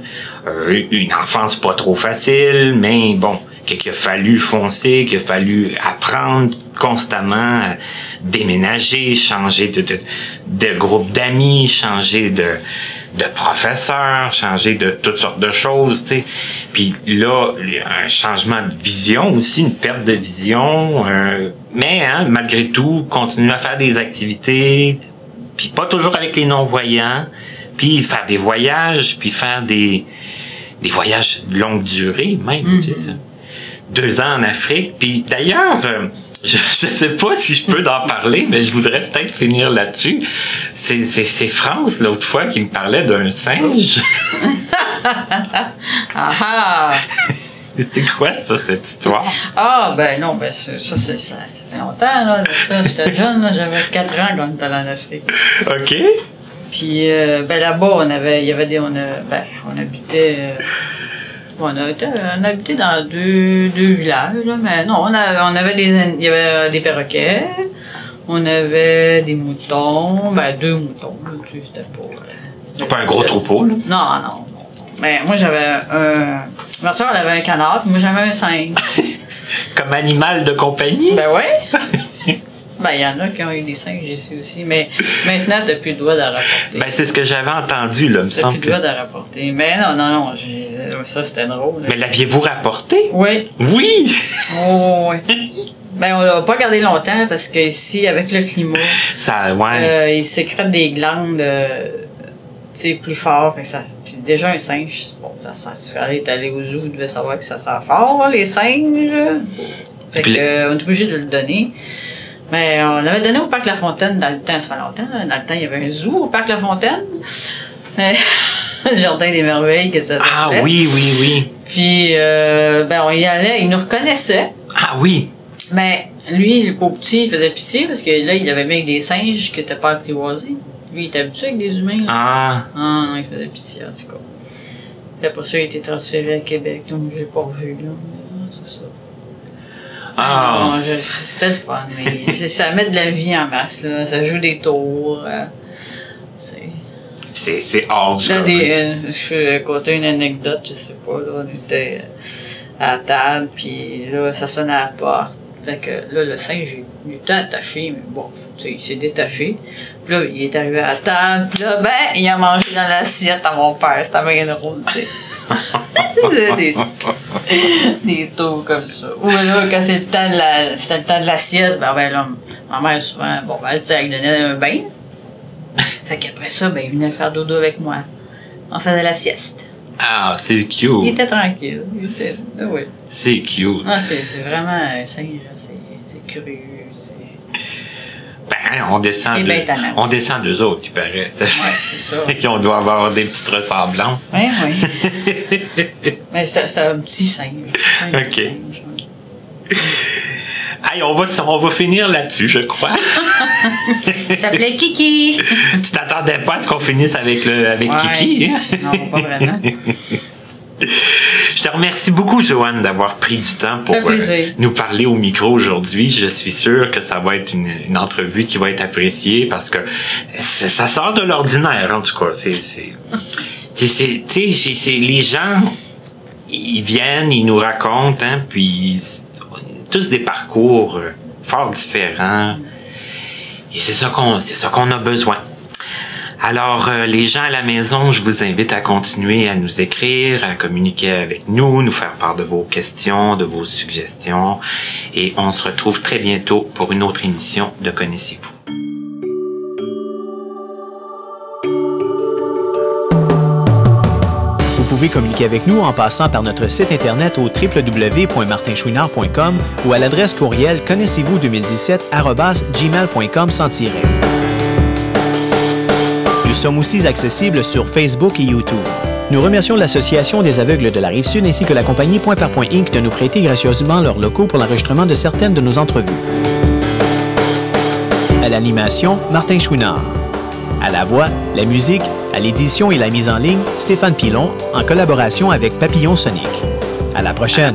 Une enfance pas trop facile, mais bon, qu'il a fallu foncer, qu'il a fallu apprendre constamment, déménager, changer de groupe d'amis, changer de professeur, changer de toutes sortes de choses, tu sais. Puis là, un changement de vision aussi, une perte de vision, mais hein, malgré tout, continuer à faire des activités, puis pas toujours avec les non-voyants, puis faire des voyages, puis faire des voyages de longue durée même, tu sais ça. 2 ans en Afrique, puis d'ailleurs, je sais pas si je peux en parler, mais je voudrais peut-être finir là-dessus. C'est France, l'autre fois, qui me parlait d'un singe. Ah! C'est quoi ça, cette histoire? Ah, ben non, ben ça fait longtemps, là, ça. J'étais jeune, là, j'avais 4 ans quand on était allé en Afrique. OK. Puis, ben là-bas, on habitait dans deux villages, là, mais non, il y avait des perroquets, on avait des moutons, ben 2 moutons, là, tu sais, c'était pas... Pas un gros troupeau, là? Non. Mais moi, ma soeur, elle avait un canard, puis moi, j'avais un singe. Comme animal de compagnie? Ben ouais. Ben, il y en a qui ont eu des singes ici aussi, mais maintenant, t'as plus le droit de rapporter. Ben, c'est ce que j'avais entendu, là, me semble. T'as plus le droit de rapporter. Mais non, ça, c'était drôle. Mais l'aviez-vous rapporté? Oui. Oui! Oh, oui. Ben, on l'a pas gardé longtemps parce que ici, avec le climat, il sécrète des glandes, tu sais, plus fort. Puis déjà, un singe, bon, ça se fait aller au zoo, vous devez savoir que ça sent fort, les singes. Fait que, on est obligé de le donner. Mais on l'avait donné au Parc La Fontaine dans le temps, ça fait longtemps. Là. Dans le temps, il y avait un zoo au Parc La Fontaine. Le Jardin des Merveilles, que ça s'appelait. Ah oui. Puis, ben, on y allait, il nous reconnaissait. Ah oui. Mais lui, le pauvre petit, il faisait pitié parce que là, il avait mis avec des singes qui n'étaient pas apprivoisés. Lui, il était habitué avec des humains. Là. Ah. Ah, non, il faisait pitié, en tout cas. Puis après ça, il a été transféré à Québec, donc je l'ai pas revu, là. Mais, c'est ça. Ah. C'était le fun, mais ça met de la vie en masse, là. Ça joue des tours. C'est hors du commun. Je vais raconter une anecdote, je sais pas, là. On était à la table, puis là, ça sonnait à la porte. Fait que là, le singe, il était attaché, mais bon, tu sais, il s'est détaché. Puis là, il est arrivé à la table, puis là, ben, il a mangé dans l'assiette à mon père. C'était bien drôle, tu sais. des tours comme ça. Ou là, quand c'était le temps de la sieste, ben là, ma mère souvent, bon, ben, elle donnait un bain. Fait qu'après ça, ben, il venait faire dodo avec moi. On faisait la sieste. Ah, c'est cute. Il était tranquille. Oui. C'est cute. Ah, c'est vraiment un singe, c'est curieux. Ben, on descend d'eux autres, qui paraît. Ouais, c'est ça. Et on doit avoir des petites ressemblances. Oui. Mais c'était un petit singe. OK. Hey, on va finir là-dessus, je crois. Il s'appelait Kiki. Tu t'attendais pas à ce qu'on finisse avec Kiki, hein? Non, pas vraiment. Je te remercie beaucoup, Joanne, d'avoir pris du temps pour nous parler au micro aujourd'hui. Je suis sûr que ça va être une entrevue qui va être appréciée parce que ça sort de l'ordinaire, en tout cas. Les gens, ils viennent, ils nous racontent, hein, puis tous des parcours fort différents. Et c'est ça qu'on a besoin. Alors, les gens à la maison, je vous invite à continuer à nous écrire, à communiquer avec nous, nous faire part de vos questions, de vos suggestions. Et on se retrouve très bientôt pour une autre émission de Connaissez-vous. Vous pouvez communiquer avec nous en passant par notre site internet au www.martinchouinard.com ou à l'adresse courriel connaissez-vous2017@gmail.com sans tiret. Nous sommes aussi accessibles sur Facebook et YouTube. Nous remercions l'Association des aveugles de la Rive-Sud ainsi que la compagnie Point par Point Inc. de nous prêter gracieusement leurs locaux pour l'enregistrement de certaines de nos entrevues. À l'animation, Martin Chouinard. À la voix, la musique, à l'édition et la mise en ligne, Stéphane Pilon, en collaboration avec Papillon Sonic. À la prochaine.